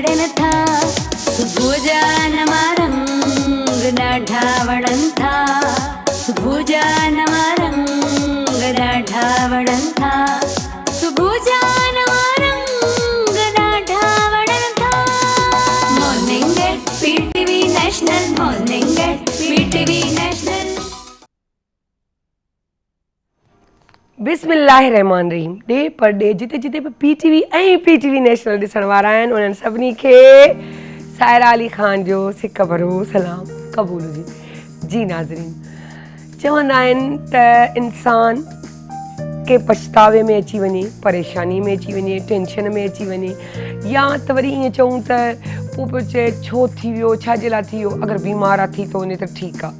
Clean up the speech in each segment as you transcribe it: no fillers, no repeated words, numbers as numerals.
Laden था सुबुह जा नवा रंग ॾाढा वणनि था सुबुह जा नवा रंग ॾाढा वणनि था सुबुह जा नवा रंग ॾाढा वणनि था morning at PTV national morning at PTV national बिस्मिल्लाहिर्रहमानिर्रहीम। डे पर डे जिते जिते भी पीटीवी ऐं पीटीवी नेशनल ॾिसण वारा आहिनि उन्हनि सभिनी खे सायरा अली ख़ान जो सिक भरो सलाम क़बूल हुजे। जी नाज़रीन, चवंदा आहिनि त इंसान के पछतावे में अची वञे, परेशानी में अची वञे, टेंशन में अची वञे, या त वरी ईअं चऊं त पोइ पियो चए छो थी वियो, छाजे लाइ थी वियो। अगरि बीमार आहे थी थो वञे त ठीकु आहे,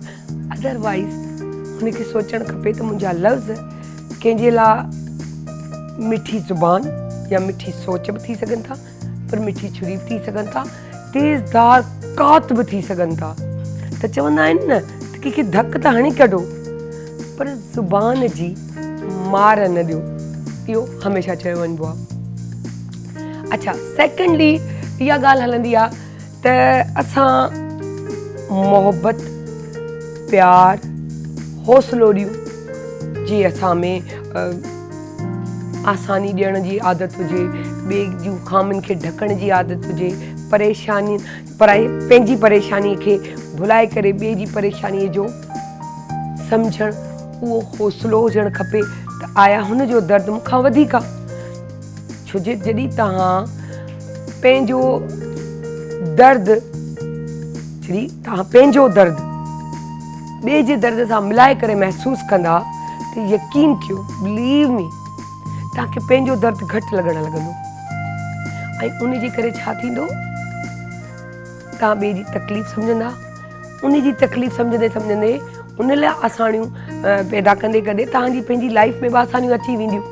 अदरवाइज़ हुनखे सोचणु खपे त मुंहिंजा लफ़्ज़ कंहिंजे लाइ मिठी ज़ुबान या मिठी सोच बि थी सघनि था, पर मिठी छुरी बि थी सघनि था, तेज़दार कात बि थी सघनि था। त चवंदा आहिनि न त कंहिंखे धक त हणी कढो पर ज़ुबान जी मार न ॾियो, इहो हमेशह चयो वञिबो आहे। अच्छा, सेकेंडली इहा ॻाल्हि हलंदी आहे त असां मोहबत प्यार हौसलो ॾियूं, जी असां में आसानी ॾियण जी आदत हुजे, ॿिए जूं ख़ामियुनि खे ढकण जी आदत हुजे, परेशानी पंहिंजी परेशानीअ खे भुलाए करे ॿिए जी परेशानीअ जो सम्झणु, उहो हौसलो हुजणु खपे त आया हुन जो दर्द मूंखां वधीक आहे। छो जे जॾहिं तव्हां पंहिंजो दर्द ॿिए जे दर्द सां मिलाए करे महसूसु कंदा त यकीन कयो, बिलीव मी, तव्हांखे पंहिंजो दर्द घटि लॻणु लॻंदो ऐं उन जे करे छा थींदो, तव्हां ॿिए जी तकलीफ़ सम्झंदा, उन जी तकलीफ़ सम्झंदे सम्झंदे उन लाइ आसानियूं पैदा कंदे कंदे तव्हांजी पंहिंजी लाइफ में बि आसानियूं अची वेंदियूं।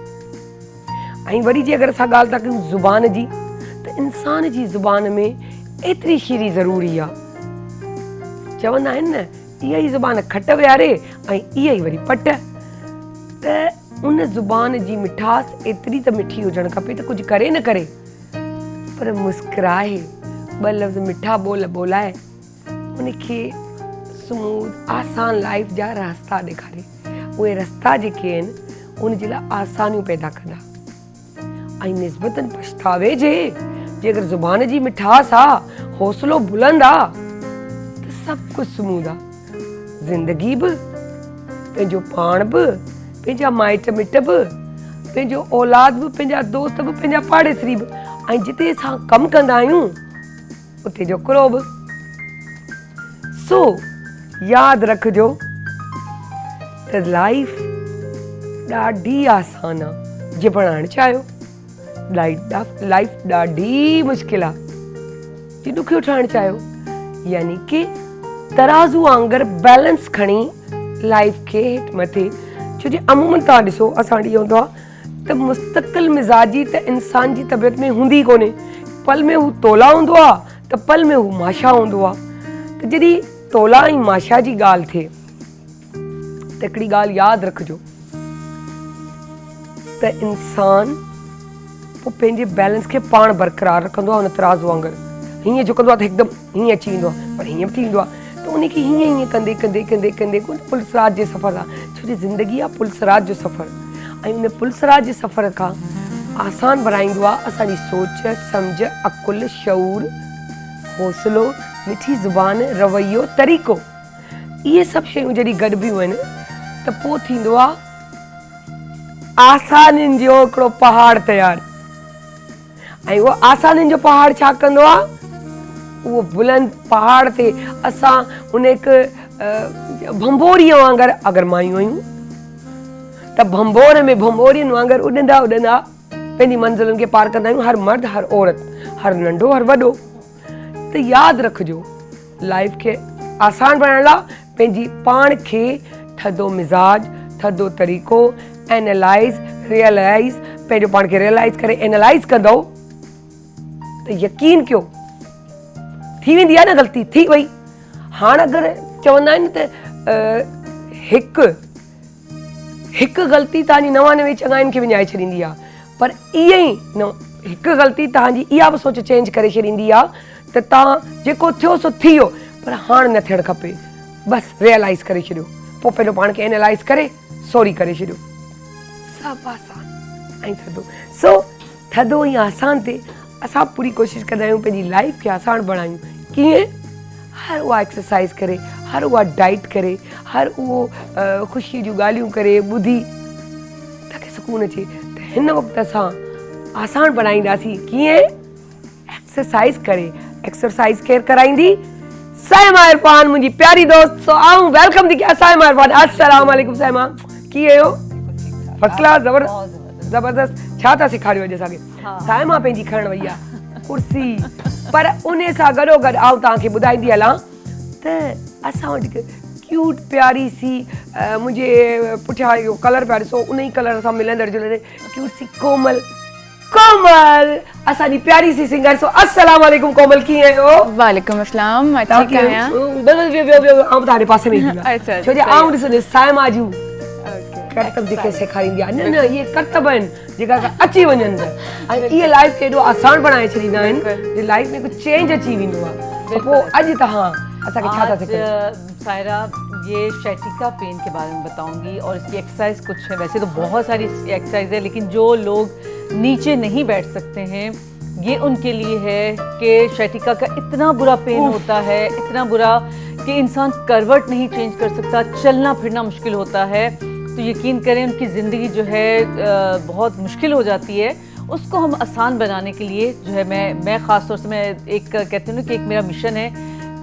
ऐं वरी जे अगरि असां ॻाल्हि था कयूं ज़ुबान जी, त इंसान जी ज़ुबान में एतिरी शीरी ज़रूरी आहे। चवंदा आहिनि न, इहा ई ज़ुबान खट वियारे ऐं इहा ई वरी पट, त उन ज़ुबान जी मिठास एतिरी त मिठी हुजणु खपे त कुझु करे न करे पर मुस्कुराए, ॿ लफ़्ज़ मिठा ॿोल ॿोलाए उनखे स्मूथ आसान लाइफ जा रास्ता ॾेखारे। उहे रस्ता जेके आहिनि उन जे लाइ आसानियूं पैदा कंदा ऐं निस्बतन पछतावे जे अगरि ज़ुबान जी मिठास आहे, हौसलो बुलंद आहे, त सभु कुझु स्मूथ आहे। ज़िंदगी बि, पंहिंजो पाण बि, पंहिंजा माइट मिट बि, पंहिंजो औलाद बि, पंहिंजा दोस्त बि, पंहिंजा पाड़ेसरी बि, ऐं जिते असां कमु कंदा आहियूं उते जो कुरो बि। सो यादि रखिजो त लाइफ ॾाढी आसान आहे जे बणाइणु चाहियो, लाइफ ॾाढी मुश्किल आहे जे ॾुखियो ठाहिणु चाहियो, यानी कि तराज़ू वांगुरु बैलेंस खणी लाइफ खे हेठि मथे। छो जे अमूमन तव्हां ॾिसो असां ॾींहुं हूंदो आहे त मुस्तक़िल मिज़ाजी त इंसान जी तबियत में हूंदी कोन्हे, पल में हू तोला हूंदो आहे त पल में हू माशा हूंदो आहे। त जॾहिं तोला ऐं माशा जी ॻाल्हि थिए त हिकिड़ी ॻाल्हि यादि रखिजो त इंसान पोइ पंहिंजे बैलेंस खे पाण बरक़रार रखंदो आहे। उन तराज़ू वांगुरु हीअं झुकंदो आहे त हिकदमि हीअं अची वेंदो आहे, पर हीअं बि थींदो आहे त उनखे हीअं कंदे कंदे कंदे कंदे पुलिसराज जे सफ़र आहे। छो जो ज़िंदगी आहे पुलिसराज जो सफ़र, ऐं उन पुलिसराज जे सफ़र खां आसान बणाईंदो आहे असांजी सोच, सम्झ, अकुल, शऊर, हौसलो, मिठी ज़ुबान, रवैयो, तरीक़ो। इहे सभु शयूं जॾहिं गॾिबियूं आहिनि त पोइ थींदो आहे आसानियुनि जो हिकिड़ो पहाड़ तयारु। ऐं उहो आसानियुनि जो पहाड़ छा कंदो आहे, उहो बुलंद पहाड़ ते असां उन हिकु भंबोरीअ वांगुरु अगरि मायूं आहियूं त भंबोर में भंबोरियुनि वांगुरु उॾंदा उॾंदा पंहिंजी मंज़िलुनि खे पार कंदा आहियूं, हर मर्द, हर औरत, हर नंढो, हर वॾो। त यादि रखिजो, लाइफ खे आसान बणाइण लाइ पंहिंजी पाण खे थधो मिज़ाज, थधो तरीक़ो, एनालाइज़, रियलाइज़, पंहिंजो पाण खे रियलाइज़ करे एनालाइज़ कंदो त यकीन कयो थी वेंदी आहे न ग़लती, थी वई। हाणे अगरि चवंदा आहिनि त हिकु ग़लती तव्हांजी 99 चङाइनि खे विञाए छॾींदी आहे, पर ईअं ई हिकु ग़लती तव्हांजी इहा बि सोच चेंज करे छॾींदी आहे त तव्हां जेको थियो सो थी वियो, पर हाणे न थियणु खपे। बसि रियलाइज़ करे छॾियो, पोइ पंहिंजो पाण खे एनालाइज़ करे सॉरी करे छॾियो। सभु आसान ऐं थधो। सो थधो ऐं आसान ते असां पूरी कोशिशि कंदा आहियूं पंहिंजी लाइफ खे आसान बणायूं। कीअं? हर उहा एक्सरसाइज़ करे, हर उहा डाइट करे, हर उहो ख़ुशीअ जूं ॻाल्हियूं करे ॿुधी तव्हांखे सुकून अचे। त हिन वक़्तु असां आसान बणाईंदासीं। कीअं? एक्सरसाइज़ करे। एक्सरसाइज़ केरु कराईंदी? साइमा इरफान, मुंहिंजी प्यारी दोस्त। सो आऊं वेलकम थी कयां साइमा इरफान। अस्सलाम वालेकुम साइमा, कीअं आहियो? फर्स्ट क्लास, ज़बरदस्त। छा था सेखारियो अॼु असांखे? साइमा पंहिंजी खणण वई आहे कुर्सी, पर उन सां गॾोगॾु आऊं तव्हांखे ॿुधाईंदी हलां त असां वटि हिकु क्यूट प्यारी सी मुंहिंजे पुठियां इहो कलर पिया ॾिसो, उन ई कलर सां मिलंदड़ जुलंदड़ क्यूट सी कोमल असांजी प्यारी सी सिंगर। सो अस्सलाम वालेकुम कोमल, कीअं आहियो? वालेकुम अस्सलाम, मैं ठीक आहियां। आऊं तव्हांजे पासे में ईंदी छो जे आऊं ॾिसो साइमा जूं करतब जेके सेखारींदी आहे। न इहे करतब आहिनि जेका अची वञनि था ऐं इहे लाइफ खे एॾो आसान बणाए छॾींदा आहिनि, लाइफ में कुझु चेंज अची वेंदो आहे। पोइ अॼु तव्हां असांखे छा था सेखारियो? सायरा, ये शैटिका पेन के बारे में बताऊंगी और इसकी एक्सरसाइज कुछ है। वैसे तो बहुत सारी एक्सरसाइज है, लेकिन जो लोग नीचे नहीं बैठ सकते हैं ये उनके लिए है कि शैटिका का इतना बुरा पेन होता है, इतना बुरा कि इंसान करवट नहीं चेंज कर सकता, चलना फिरना मुश्किल होता है। तो यकीन करें उनकी ज़िंदगी जो है बहुत मुश्किल हो जाती है। उसको हम आसान बनाने के लिए जो है मैं ख़ास तौर से मैं एक कहती हूँ ना कि एक मेरा मिशन है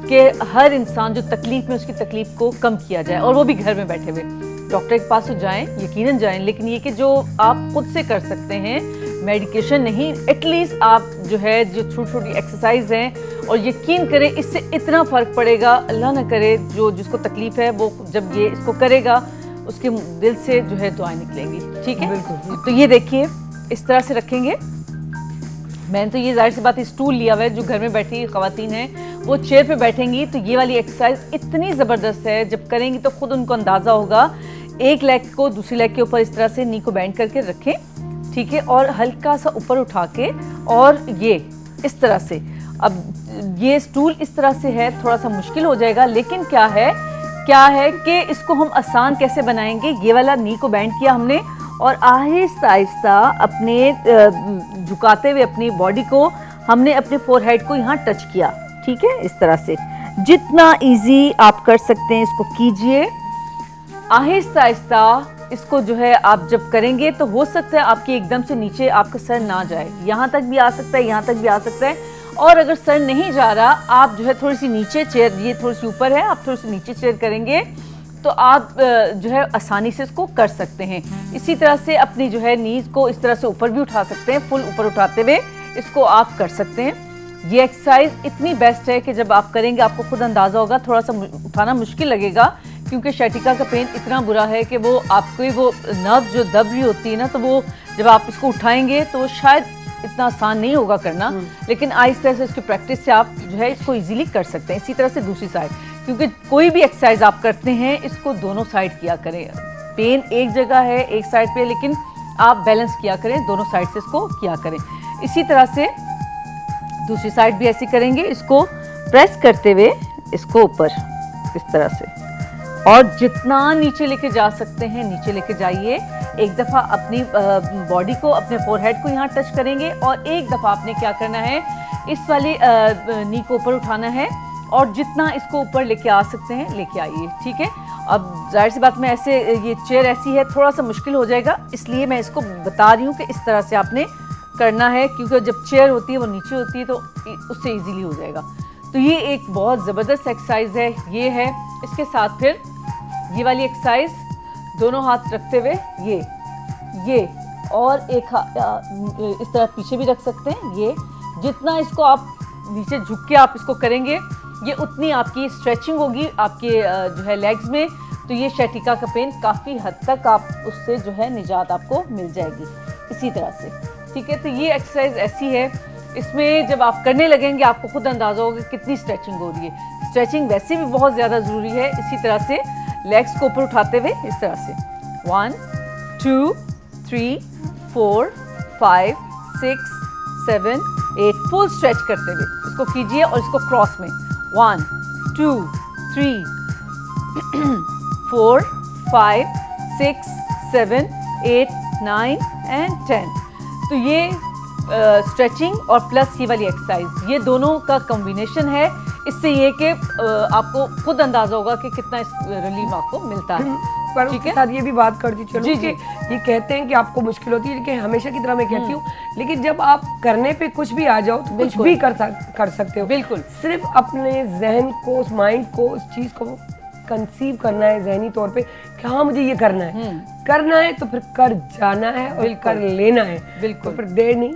कि हर इंसान जो तकलीफ़ में उसकी तकलीफ़ को कम किया जाए, और वो भी घर में बैठे हुए। डॉक्टर के पास तो जाएं, यकीनन जाएं, लेकिन ये कि जो आप खुद से कर सकते हैं, मेडिकेशन नहीं, एटलीस्ट आप जो है जो छोटी छोटी एक्सरसाइज हैं, और यकीन करें इससे इतना फ़र्क पड़ेगा। अल्लाह ना करे जो जिसको तकलीफ़ है वो जब ये इसको करेगा उसके दिल से जो है दुआएं निकलेंगी। ठीक है, बिल्कुल। तो ये देखिए इस तरह से रखेंगे। मैंने तो ये जाहिर सी बात स्टूल लिया हुआ है, जो घर में बैठी ख़वातीन हैं वो चेयर पे बैठेंगी तो ये वाली एक्सरसाइज इतनी ज़बरदस्त है, जब करेंगी तो खुद उनको अंदाज़ा होगा। एक लेग को दूसरी लेग के ऊपर इस तरह से नी को बैंड करके रखें, ठीक है, और हल्का सा ऊपर उठा के, और ये इस तरह से। अब ये स्टूल इस तरह से है, थोड़ा सा मुश्किल हो जाएगा, लेकिन क्या है कि इसको हम आसान कैसे बनाएंगे। ये वाला नी को बैंड किया हमने, और आहिस्ता आहिस्ता अपने झुकाते हुए अपनी बॉडी को हमने अपने फोरहेड को यहाँ टच किया, ठीक है, इस तरह से। जितना इजी आप कर सकते हैं इसको कीजिए। आहिस्ता आहिस्ता इसको जो है आप जब करेंगे तो हो सकता है आपके एकदम से नीचे आपका सर ना जाए, यहाँ तक भी आ सकता है, यहाँ तक भी आ सकता है। और अगर सर नहीं जा रहा, आप जो है थोड़ी सी नीचे चेयर, ये थोड़ी सी ऊपर है, आप थोड़ी सी नीचे चेयर करेंगे तो आप जो है आसानी से इसको कर सकते हैं। इसी तरह से अपनी जो है नीज को इस तरह से ऊपर भी उठा सकते हैं, फुल ऊपर उठाते हुए इसको आप कर सकते हैं। ये एक्सरसाइज इतनी बेस्ट है कि जब आप करेंगे आपको खुद अंदाज़ा होगा। थोड़ा सा उठाना मुश्किल लगेगा क्योंकि शैटिका का पेन इतना बुरा है कि वो आपको वो नर्व जो दब रही होती है ना, तो वो जब आप इसको उठाएंगे तो वो शायद इतना आसान नहीं होगा करना, लेकिन आहिस्ता से इसकी प्रैक्टिस से आप जो है इसको इजीली कर सकते हैं। इसी तरह से दूसरी साइड, क्योंकि कोई भी एक्सरसाइज आप करते हैं इसको दोनों साइड किया करें। पेन एक जगह है एक साइड पे, लेकिन आप बैलेंस किया करें, दोनों साइड से इसको किया करें। इसी तरह से दूसरी साइड भी ऐसी करेंगे, इसको प्रेस करते हुए इसको ऊपर इस तरह से, और जितना नीचे लेके जा सकते हैं नीचे लेके जाइए। एक दफ़ा अपनी बॉडी को, अपने फोरहेड को यहाँ टच करेंगे, और एक दफ़ा आपने क्या करना है, इस वाली नी को ऊपर उठाना है, और जितना इसको ऊपर लेके आ सकते हैं लेके आइए, ठीक है। अब जाहिर सी बात में ऐसे ये चेयर ऐसी है, थोड़ा सा मुश्किल हो जाएगा, इसलिए मैं इसको बता रही हूँ कि इस तरह से आपने करना है, क्योंकि जब चेयर होती है वो नीचे होती है तो उससे इजीली हो जाएगा। तो ये एक बहुत ज़बरदस्त एक्सरसाइज है, ये है। इसके साथ फिर ये वाली एक्सरसाइज, दोनों हाथ रखते हुए ये और एक इस तरह पीछे भी रख सकते हैं। ये जितना इसको आप नीचे झुक के आप इसको करेंगे, ये उतनी आपकी स्ट्रेचिंग होगी आपके जो है लेग्स में। तो ये शैटिका का पेन काफ़ी हद तक आप उससे जो है निजात आपको मिल जाएगी इसी तरह से, ठीक है। तो ये एक्सरसाइज ऐसी है, इसमें जब आप करने लगेंगे आपको खुद अंदाज़ा होगा कितनी स्ट्रेचिंग हो रही है। स्ट्रेचिंग वैसे भी बहुत ज़्यादा ज़रूरी है। इसी तरह से लेग्स को ऊपर उठाते हुए इस तरह से 1 2 3 4 5 6 7 8 फुल स्ट्रेच करते हुए इसको कीजिए और इसको क्रॉस में 1 2 3 4 5 6 7 8 9 एंड 10। तो ये स्ट्रेचिंग और प्लस ये वाली एक्सरसाइज, ये दोनों का कॉम्बिनेशन है। इससे ये कि आपको खुद अंदाजा होगा कि कितना रिलीफ आपको मिलता है। पर ठीक उसके है? साथ ये भी बात करती चलो जी, कि ये कहते हैं कि आपको मुश्किल होती है, कि हमेशा की तरह मैं कहती हूँ, लेकिन जब आप करने पे कुछ भी आ जाओ तो कुछ भी कर सकते हो। बिल्कुल। सिर्फ अपने जहन को, उस माइंड को, उस चीज को कंसीव करना है जहनी तौर पे कि हाँ मुझे ये करना है तो फिर कर जाना है और कर लेना है। बिल्कुल। तो फिर देर नहीं,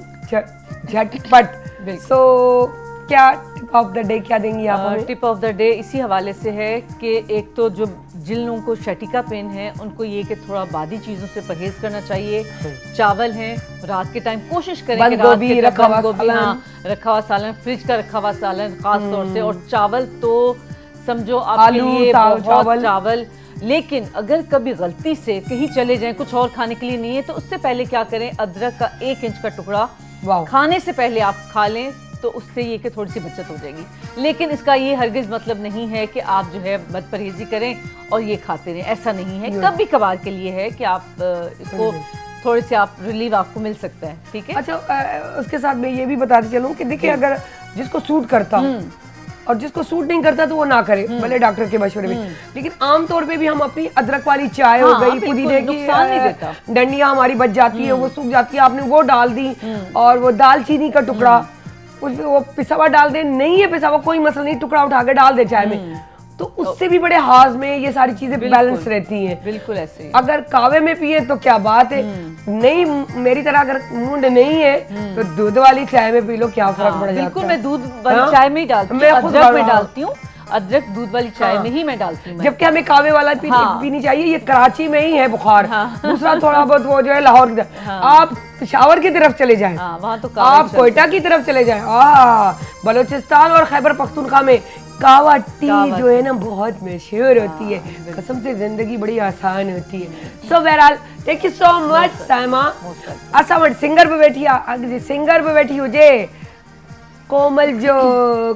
झटपट। सो क्या टिप ऑफ द डे क्या देंगी आप हमें? टिप ऑफ द डे इसी हवाले से है कि एक तो जो जिन लोगों को शटिका पेन है उनको ये कि थोड़ा बादी चीज़ों से परहेज करना चाहिए। चावल हैं, रात के टाइम कोशिश करें कि बंद रात गोभी, के रखा हुआ बंद गोभी, सालन। हाँ, रखा हुआ सालन, फ्रिज का रखा हुआ सालन खास तौर से, और चावल तो समझो आपके आलू, लिए बहुत चावल। चावल। लेकिन अगर कभी गलती से कहीं चले जाएं, कुछ और खाने के लिए नहीं है, तो उससे पहले क्या करें, अदरक का 1 इंच का टुकड़ा वाह। खाने से पहले आप खा लें, तो उससे ये कि थोड़ी सी बचत हो जाएगी। लेकिन इसका ये हरगिज मतलब नहीं है कि आप जो है बदपरहेजी करें और ये खाते रहें, ऐसा नहीं है। कभी कभार के लिए है कि आप इसको थोड़े से आप रिलीव आपको मिल सकता है। ठीक है। अच्छा, उसके साथ मैं ये भी बताती चलूं कि देखिए, अगर जिसको सूट करता और जिसको सूट नहीं करता तो वो ना करे, भले डॉक्टर के मशवरे में। लेकिन आमतौर पे भी हम अपनी अदरक वाली चाय हो गई, पुदीने की नुकसान नहीं देता। डंडियां हमारी बच जाती है, वो सूख जाती है, आपने वो डाल दी, और वो दालचीनी का टुकड़ा उसमें वो पिसा हुआ डाल दे, नहीं है पिसा हुआ कोई मसला नहीं, टुकड़ा उठा के डाल दे चाय में, तो उससे भी बड़े हाज में ये सारी चीजें बैलेंस रहती हैं। बिल्कुल ऐसे ही। अगर कावे में पिए तो क्या बात है, नहीं मेरी तरह अगर मुंड नहीं है तो दूध वाली चाय में पी लो, क्या फर्क पड़ जाता है। बिल्कुल, मैं दूध वाली चाय में ही डालती हूँ, अदरक में डालती हूँ, अदरक दूध वाली चाय में ही मैं डालती हूँ। जबकि हमें कावे वाला पीनी चाहिए। ये कराची में ही है बुखार, दूसरा थोड़ा बहुत वो जो है लाहौर की तरफ, आप पेशावर की तरफ चले जाएं, वहाँ तो आप कोयटा की तरफ चले जाएं, बलूचिस्तान और खैबर पख्तूनख्वा में कावा टी जो है ना बहुत मशहूर होती है। कसम से जिंदगी बड़ी आसान होती है। सो बहरहाल thank you so much Saima. असा वट सिंगर पे बैठी आ, सिंगर पे बैठी हुजे कोमल जो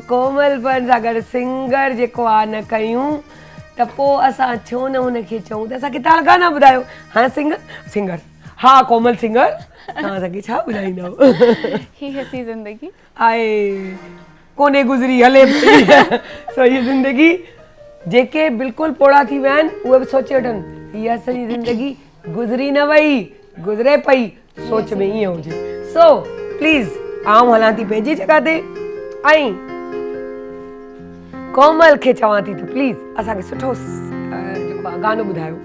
कोमल पर अगर सिंगर जेको आ न कयूं त पोइ असां छो न हुनखे चऊं त असांखे तव्हां गाना ॿुधायो। हाँ सिंगर हाँ कोमल सिंगर, तव्हां असांखे छा ॿुधाईंदव? ही हसी जिंदगी आए कोने गुज़री हले पई। सो ये ज़िंदगी जेके बिल्कुलु पोड़ा थी विया आहिनि उहे बि सोचे वठनि हीअ असांजी ज़िंदगी गुज़री न वई, गुज़रे पई, सोच में ईअं हुजे। सो प्लीज़ आऊं हलां थी पंहिंजी जॻह ते ऐं कोमल खे चवां थी त प्लीज़ असांखे सुठो जेको आहे गानो ॿुधायो।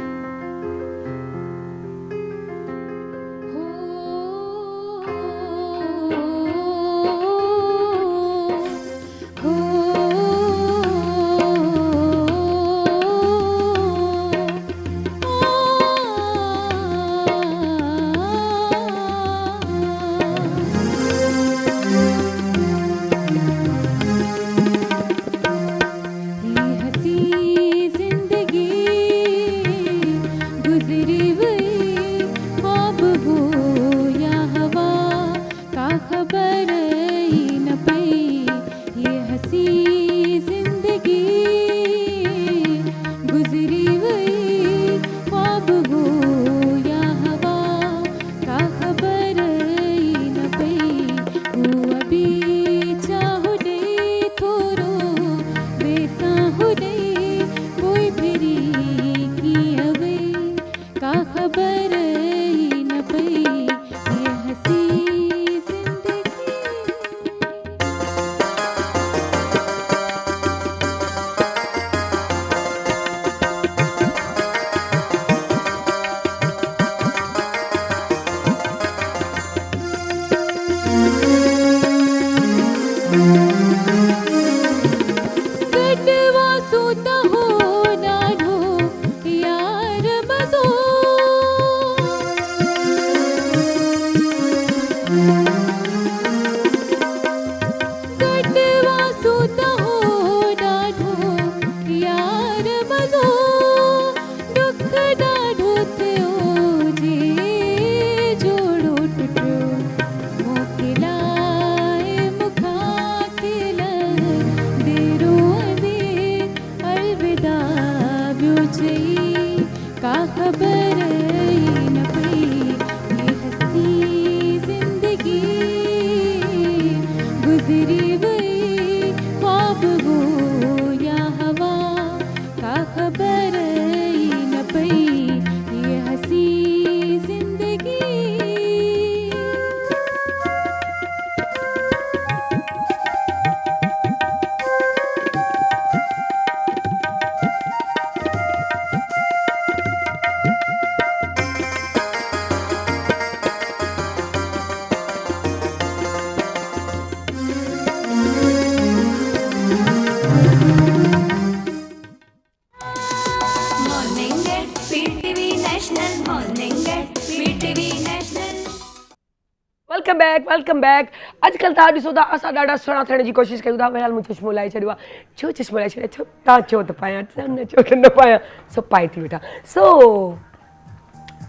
Welcome back. अॼुकल्ह तव्हां ॾिसो था असां ॾाढा सुहिणा थियण जी कोशिशि कयूं था। बहरहाल मूं चश्मो लाहे छॾियो आहे। छो चश्मो लाहे छॾियो? छो तव्हां चओ त पायां, न चओ त न पायां, सो पाए थी वेठा। सो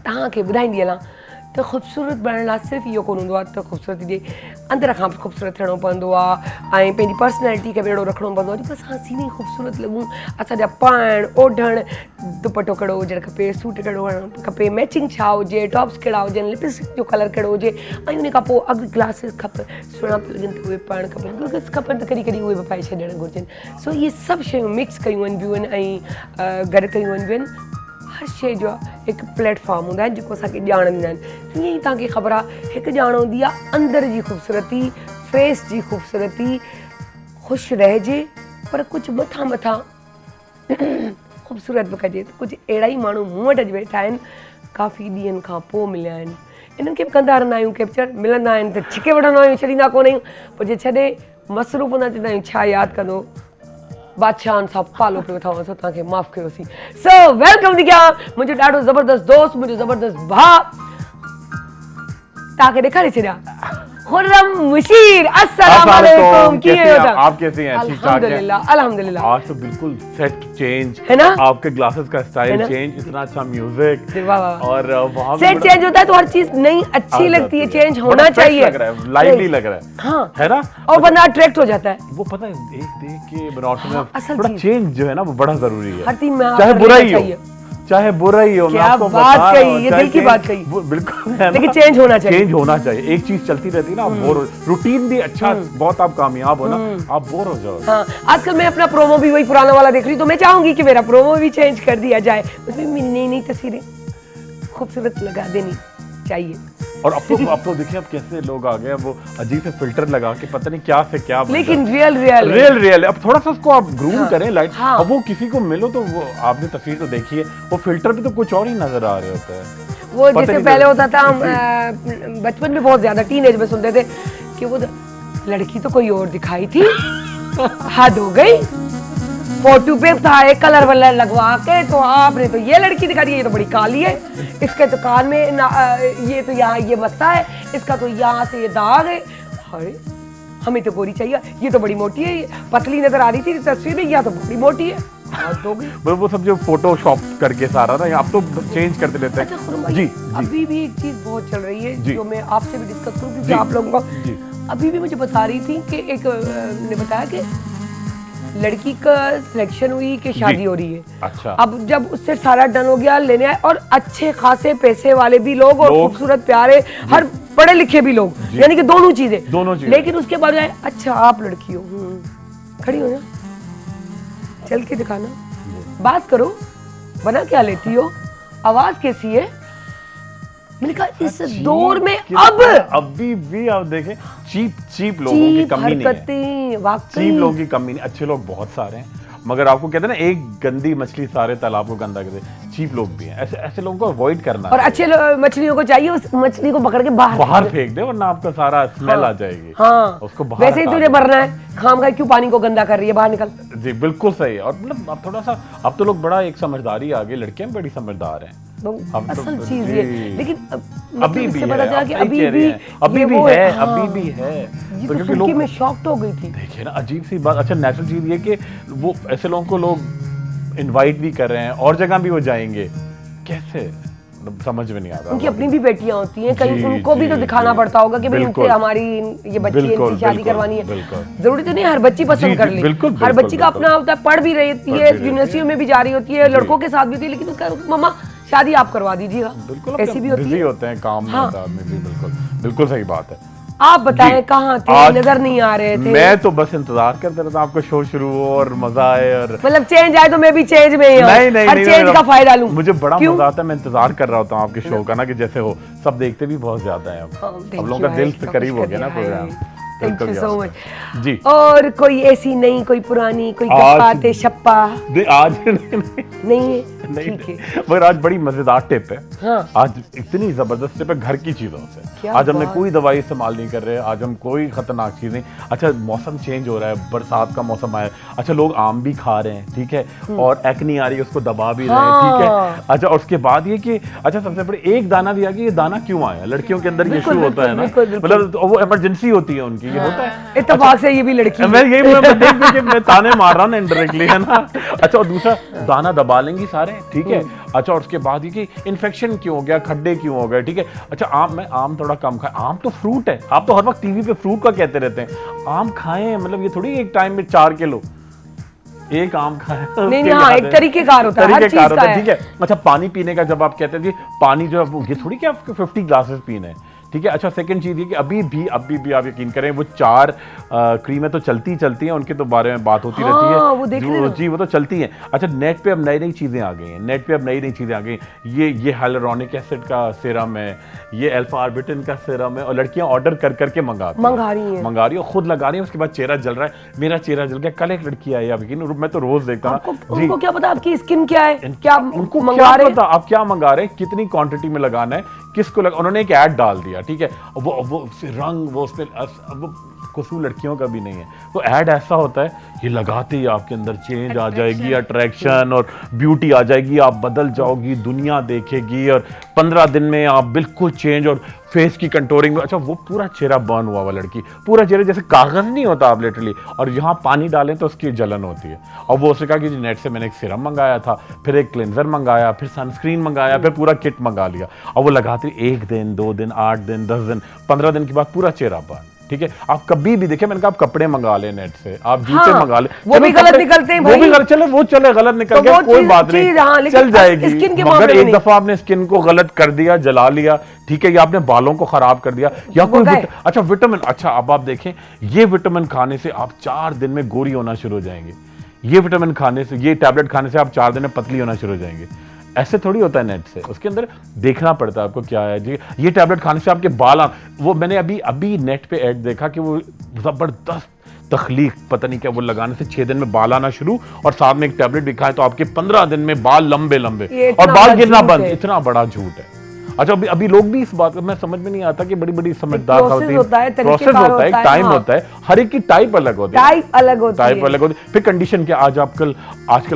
तव्हांखे ॿुधाईंदी हलां त ख़ूबसूरत बणण लाइ सिर्फ़ु इहो कोन हूंदो आहे त ख़ूबसूरती जे अंदर खां बि ख़ूबसूरत थियणो पवंदो आहे ऐं पंहिंजी पर्सनैलिटी खे बि अहिड़ो रखिणो पवंदो आहे जेको असां सीने ख़ूबसूरत लॻूं। असांजा पाइण ओढ़ण, दुपटो कहिड़ो हुजणु खपे, सूट कहिड़ो हुजणु खपे, मैचिंग छा हुजे, टॉप्स कहिड़ा हुजनि, लिपस्टिक जो कलर कहिड़ो हुजे ऐं उन खां पोइ अॻु ग्लासिस खपे, सुहिणा पिया लॻनि त उहे पाइणु खपनि, ग्लासिस खपनि त कॾहिं कॾहिं उहे बि पाए छॾणु घुरिजनि। सो इहे सभु शयूं मिक्स कयूं वञिबियूं आहिनि ऐं गॾु कयूं वञिबियूं आहिनि। हर शइ जो हिकु प्लेटफॉर्म हूंदा आहिनि जेको असांखे ॼाणंदा आहिनि। ईअं ई तव्हांखे ख़बर आहे हिकु ॼाण हूंदी आहे अंदर जी ख़ूबसूरती, फेस जी ख़ूबसूरती, ख़ुशि रहिजे पर कुझु मथां मथां ख़ूबसूरत बि कजे। त कुझु अहिड़ा ई माण्हू मूं वटि अॼु वेठा आहिनि, काफ़ी ॾींहंनि खां पोइ मिलिया आहिनि। इन्हनि खे बि कंदा रहंदा आहियूं कैप्चर, मिलंदा आहिनि त छिके वठंदा आहियूं, छॾींदा कोन आहियूं। पोइ जे छॾे मसरूफ़ हूंदा चवंदा आहियूं छा यादि कंदो, बादशाहनि सां पालो पियो वठां, असां तव्हांखे माफ़ु कयोसीं। सो वेलकम थी कयां मुंहिंजो ॾाढो ज़बरदस्त दोस्त, मुंहिंजो ज़बरदस्त भाउ, तव्हांखे ॾेखारे छॾिया खुर्रम मुशीर। अस्सलाम वालेकुम, कीअं आहियो तव्हां? आप कैसे हैं? ठीक ठाक हैं? अल्हम्दुलिल्लाह अल्हम्दुलिल्लाह। आज तो बिल्कुल सेट चेंज है ना? आपके ग्लासेस का स्टाइल चेंज, इतना अच्छा म्यूजिक वाह वाह। और वहाँ सेट चेंज होता है तो हर चीज नई अच्छी लगती है, चेंज होना चाहिए, लग रहा है, लाइवली लग रहा है, हाँ है ना? और बंदा अट्रैक्ट हो जाता है। वो पता है एक देख के बनावट में असल थोड़ा चीज़। चेंज जो है ना वो बड़ा जरूरी है। हर चीज में चाहे आप बुरा करना ही हो, चाहिए। चाहे बुरा ही हो, मैं क्या आपको बात बता रहा कही, हूँ, ये चाहे दिल की change- बात कही। वो बिल्कुल है ना? लेकिन चेंज होना चाहिए। चेंज होना चाहिए। एक चीज चलती रहती है ना, बोर रूटीन भी अच्छा, बहुत आप कामयाब हो ना, आप बोर हो जाओ। हाँ, आजकल मैं अपना प्रोमो भी वही पुराना वाला देख रही हूँ, तो मैं चाहूंगी कि मेरा प्रोमो भी चेंज कर दिया जाए, उसमें नई नई तस्वीरें खूबसूरत लगा देनी चाहिए। और अब तो देखिए अब कैसे लोग आ गए, वो अजीब से फिल्टर लगा के पता नहीं क्या से क्या बन लेकिन जाता है। रियल अब थोड़ा सा उसको आप ग्रूम करें लाइट। हाँ। अब वो किसी को मिलो तो वो आपने तस्वीर तो देखी है, वो फिल्टर भी तो कुछ और ही नजर आ रहे होते हैं। वो पता जैसे नहीं पहले चलता। होता था, हम बचपन में बहुत ज्यादा टीनेज में सुनते थे कि वो लड़की तो कोई और दिखाई थी, हद हो गई, फोटो पे था एक कलर वलर लगवा के, तो आपने तो ये लड़की दिखा दी, ये तो बड़ी काली है, इसके तो कान में ये तो यहाँ ये मस्सा है, इसका तो यहाँ से ये दाग है, अरे हमें तो गोरी चाहिए, ये तो बड़ी मोटी है, ये पतली नजर आ रही थी तस्वीर में, या तो बड़ी मोटी है, हद हो गई। वो सब जो फोटोशॉप करके सारा ना, अब तो चेंज करते रहते अच्छा हैं। खुरमा जी, अभी भी एक चीज बहुत चल रही है जो मैं आपसे भी डिस्कस करूँ, क्योंकि आप लोगों को अभी भी मुझे बता रही थी कि एक ने बताया कि लड़की का सिलेक्शन हुई कि शादी हो रही है। अच्छा। अब जब उससे सारा डन हो गया, लेने आए, और अच्छे खासे पैसे वाले भी लोग और खूबसूरत प्यारे, हर पढ़े लिखे भी लोग, यानी कि दोनों चीजें। लेकिन उसके बाद आए, अच्छा आप लड़की हो, खड़ी हो ना, चल के दिखाना, बात करो, बना क्या लेती हो, आवाज कैसी है। मैंने कहा इस दौर में अब अभी भी आप देखें चीप लोगों की कमी नहीं है। चीप लोगों की कमी नहीं, अच्छे लोग बहुत सारे हैं, मगर आपको कहते हैं ना एक गंदी मछली सारे तालाब को गंदा कर दे, चीप लोग भी हैं। ऐसे लोगों को अवॉइड करना और अच्छे मछलियों को चाहिए उस मछली को पकड़ के बाहर फेंक दे, वरना आपका सारा स्मेल आ जाएगी। हाँ, उसको बाहर वैसे ही तुझे मरना है, खाम खा क्यों पानी को गंदा कर रही है, बाहर निकल। जी बिल्कुल सही है। और मतलब अब थोड़ा सा, अब तो लोग बड़ा एक समझदारी आ गई, लड़कियां बड़ी समझदार हैं। असल चीज ये, लेकिन अभी भी पता चला कि अभी भी है, अभी भी है। ये तो सुन के मैं शॉक्ड हो गई थी। देखिए ना, अजीब सी बात। अच्छा, नेचुरल चीज ये कि वो ऐसे लोगों को लोग इनवाइट भी कर रहे हैं, और जगह भी वो जाएंगे, कैसे समझ में नहीं आता। उनकी अपनी भी बेटियां होती हैं, कहीं उनको भी तो दिखाना पड़ता होगा कि भाई इनसे हमारी ये बच्ची है, इनकी शादी करवानी है। जरूरी तो नहीं हर बच्ची पसंद कर ली, हर बच्ची का अपना होता है, पढ़ भी रहती है, यूनिवर्सिटियों में भी जा रही होती है, लड़कों के साथ भी होती है, लेकिन उसका मम्मा शादी आप करवा दीजिएगा, ऐसी भी होती है। होते हैं काम में, आदमी भी। बिल्कुल सही बात है। आप बताएं कहाँ थे, नजर नहीं आ रहे थे। मैं तो बस इंतजार करता रहता आपका शो शुरू हो और मजा आए, और मतलब चेंज आए तो मैं भी चेंज में ही हूं, हर चेंज का फायदा लूं। मुझे बड़ा मजा आता है, मैं इंतजार कर रहा होता हूँ आपके शो का ना, कि जैसे हो सब देखते भी बहुत ज्यादा है। अब लोगों का दिल से करीब हो गया ना प्रोग्राम। थैंक यू बिल्कुल सो क्या मच जी। और कोई ऐसी नई, कोई पुरानी, कोई आज- गप्पा शप्पा आज नहीं है? नहीं, ठीक है। मगर आज बड़ी मजेदार टिप है। हाँ। आज इतनी जबरदस्त टिप है घर की चीजों से। क्या आज हमने बात। कोई दवाई इस्तेमाल नहीं कर रहे, आज हम कोई खतरनाक चीज नहीं। अच्छा मौसम चेंज हो रहा है, बरसात का मौसम आया, अच्छा लोग आम भी खा रहे हैं, ठीक है, और एक्नी आ रही है उसको दबा भी रहे हैं, ठीक हाँ। है। अच्छा और उसके बाद ये कि अच्छा सबसे बड़े एक दाना भी आ गया, ये दाना क्यों आया? लड़कियों के अंदर ये बिल्कुल, इशू होता है ना, बिल्कुल, बिल्कुल। मतलब तो वो इमरजेंसी होती है उनकी, ये होता है। इत्तेफाक से ये भी लड़की है। मैं यही मैं देख के मैं ताने मार रहा हूँ ना इनडायरेक्टली, है ना। अच्छा और दूसरा दाना दबा लेंगी सारे, ठीक है। अच्छा और उसके बाद ये कि इन्फेक्शन क्यों हो गया, खड्डे क्यों हो गए, ठीक है। अच्छा मैं आम थोड़ा कम खाए, आम तो फ्रूट है, आप तो हर वक्त टीवी पे फ्रूट का कहते रहते हैं, आम खाएं, मतलब ये थोड़ी एक टाइम में 4 किलो एक आम खाएं। नहीं उसके हाँ, बाद एक तरीकेकार होता है, हर तरीकेकार चीज का होता है, है। ठीक है। अच्छा पानी पीने का जब आप कहते हैं जी पानी जो है वो ये थोड़ी कि आपको 50 ग्लासेस पीने हैं, ठीक है। अच्छा सेकंड चीज ये कि अभी भी आप यकीन करें वो 4 क्रीमें तो चलती हैं, उनके तो बारे में बात होती रहती है, वो देख रहे हो। जी वो तो चलती हैं। अच्छा नेट पे अब नई चीजें आ गई हैं, नेट पे अब नई चीजें आ गई हैं। ये हाइलुरोनिक एसिड का सीरम है, ये अल्फा आर्बिटिन का सीरम है, और लड़कियां ऑर्डर कर करके मंगा रही हैं, खुद लगा रही हैं, उसके बाद चेहरा जल रहा है। मेरा चेहरा जल गया, कल एक लड़की आई, आप यकीन, मैं तो रोज देखता हूँ। उनको क्या पता आपकी स्किन क्या है, क्या उनको मंगा क्या रहे हैं? पता आप क्या मंगा रहे हैं, कितनी क्वांटिटी में लगाना है, किसको उन्होंने एक ऐड डाल दिया, ठीक है। वो रंग वो उसमें वो कसूर लड़कियों का भी नहीं है, वो ऐड ऐसा होता है ये लगाते ही आपके अंदर चेंज आ जाएगी, अट्रैक्शन और ब्यूटी आ जाएगी, आप बदल जाओगी, दुनिया देखेगी, और 15 दिन में आप बिल्कुल चेंज, और फेस की कंटोरिंग में। अच्छा वो पूरा चेहरा बर्न हुआ लड़की, पूरा चेहरा जैसे कागज नहीं होता आप लिटरली, और यहाँ पानी डालें तो उसकी जलन होती है। और वो उसने कहा कि नेट से मैंने एक सीरम मंगाया था, फिर एक क्लेंजर मंगाया, फिर सनस्क्रीन मंगाया, फिर पूरा किट मंगा लिया, और वो लगाती 1 दिन 2 दिन 8 दिन 10 दिन 15 दिन के बाद पूरा चेहरा बर्न, ठीक है। आप कभी भी देखें, मैंने कहा आप कपड़े मंगा लें नेट से, आप जूते मंगा लें, वो भी गलत निकलते हैं भाई, वो भी गलत चले, वो चले गलत निकल तो गया, वो कोई चीज- बात नहीं, चीज, हाँ, लेकिन चल जाएगी। स्किन के मगर मामले में एक नहीं। दफा आपने स्किन को गलत कर दिया, जला लिया, ठीक है, या आपने बालों को खराब कर दिया, या कोई अच्छा विटामिन, अच्छा अब आप देखें ये विटामिन खाने से आप 4 दिन में गोरी होना शुरू हो जाएंगे, ये विटामिन खाने से, ये टैबलेट खाने से आप 4 दिन में पतली होना शुरू हो जाएंगे। ऐसे थोड़ी होता है नेट से, उसके अंदर देखना पड़ता है आपको क्या है जी। ये टैबलेट खाने से आपके बाल, वो मैंने अभी नेट पे ऐड देखा कि वो जबरदस्त तखलीक पता नहीं क्या, वो लगाने से 6 दिन में बाल आना शुरू, और साथ में एक टैबलेट भी खाए तो आपके 15 दिन में बाल लंबे और बाल गिरना बंद। इतना बड़ा झूठ है। अच्छा अभी लोग भी इस बात में समझ में नहीं आता कि बड़ी समझदार होती है, प्रोसेस होता है, टाइम होता है, हर एक की टाइप अलग होती है, टाइप अलग होती है। फिर कंडीशन क्या, आजकल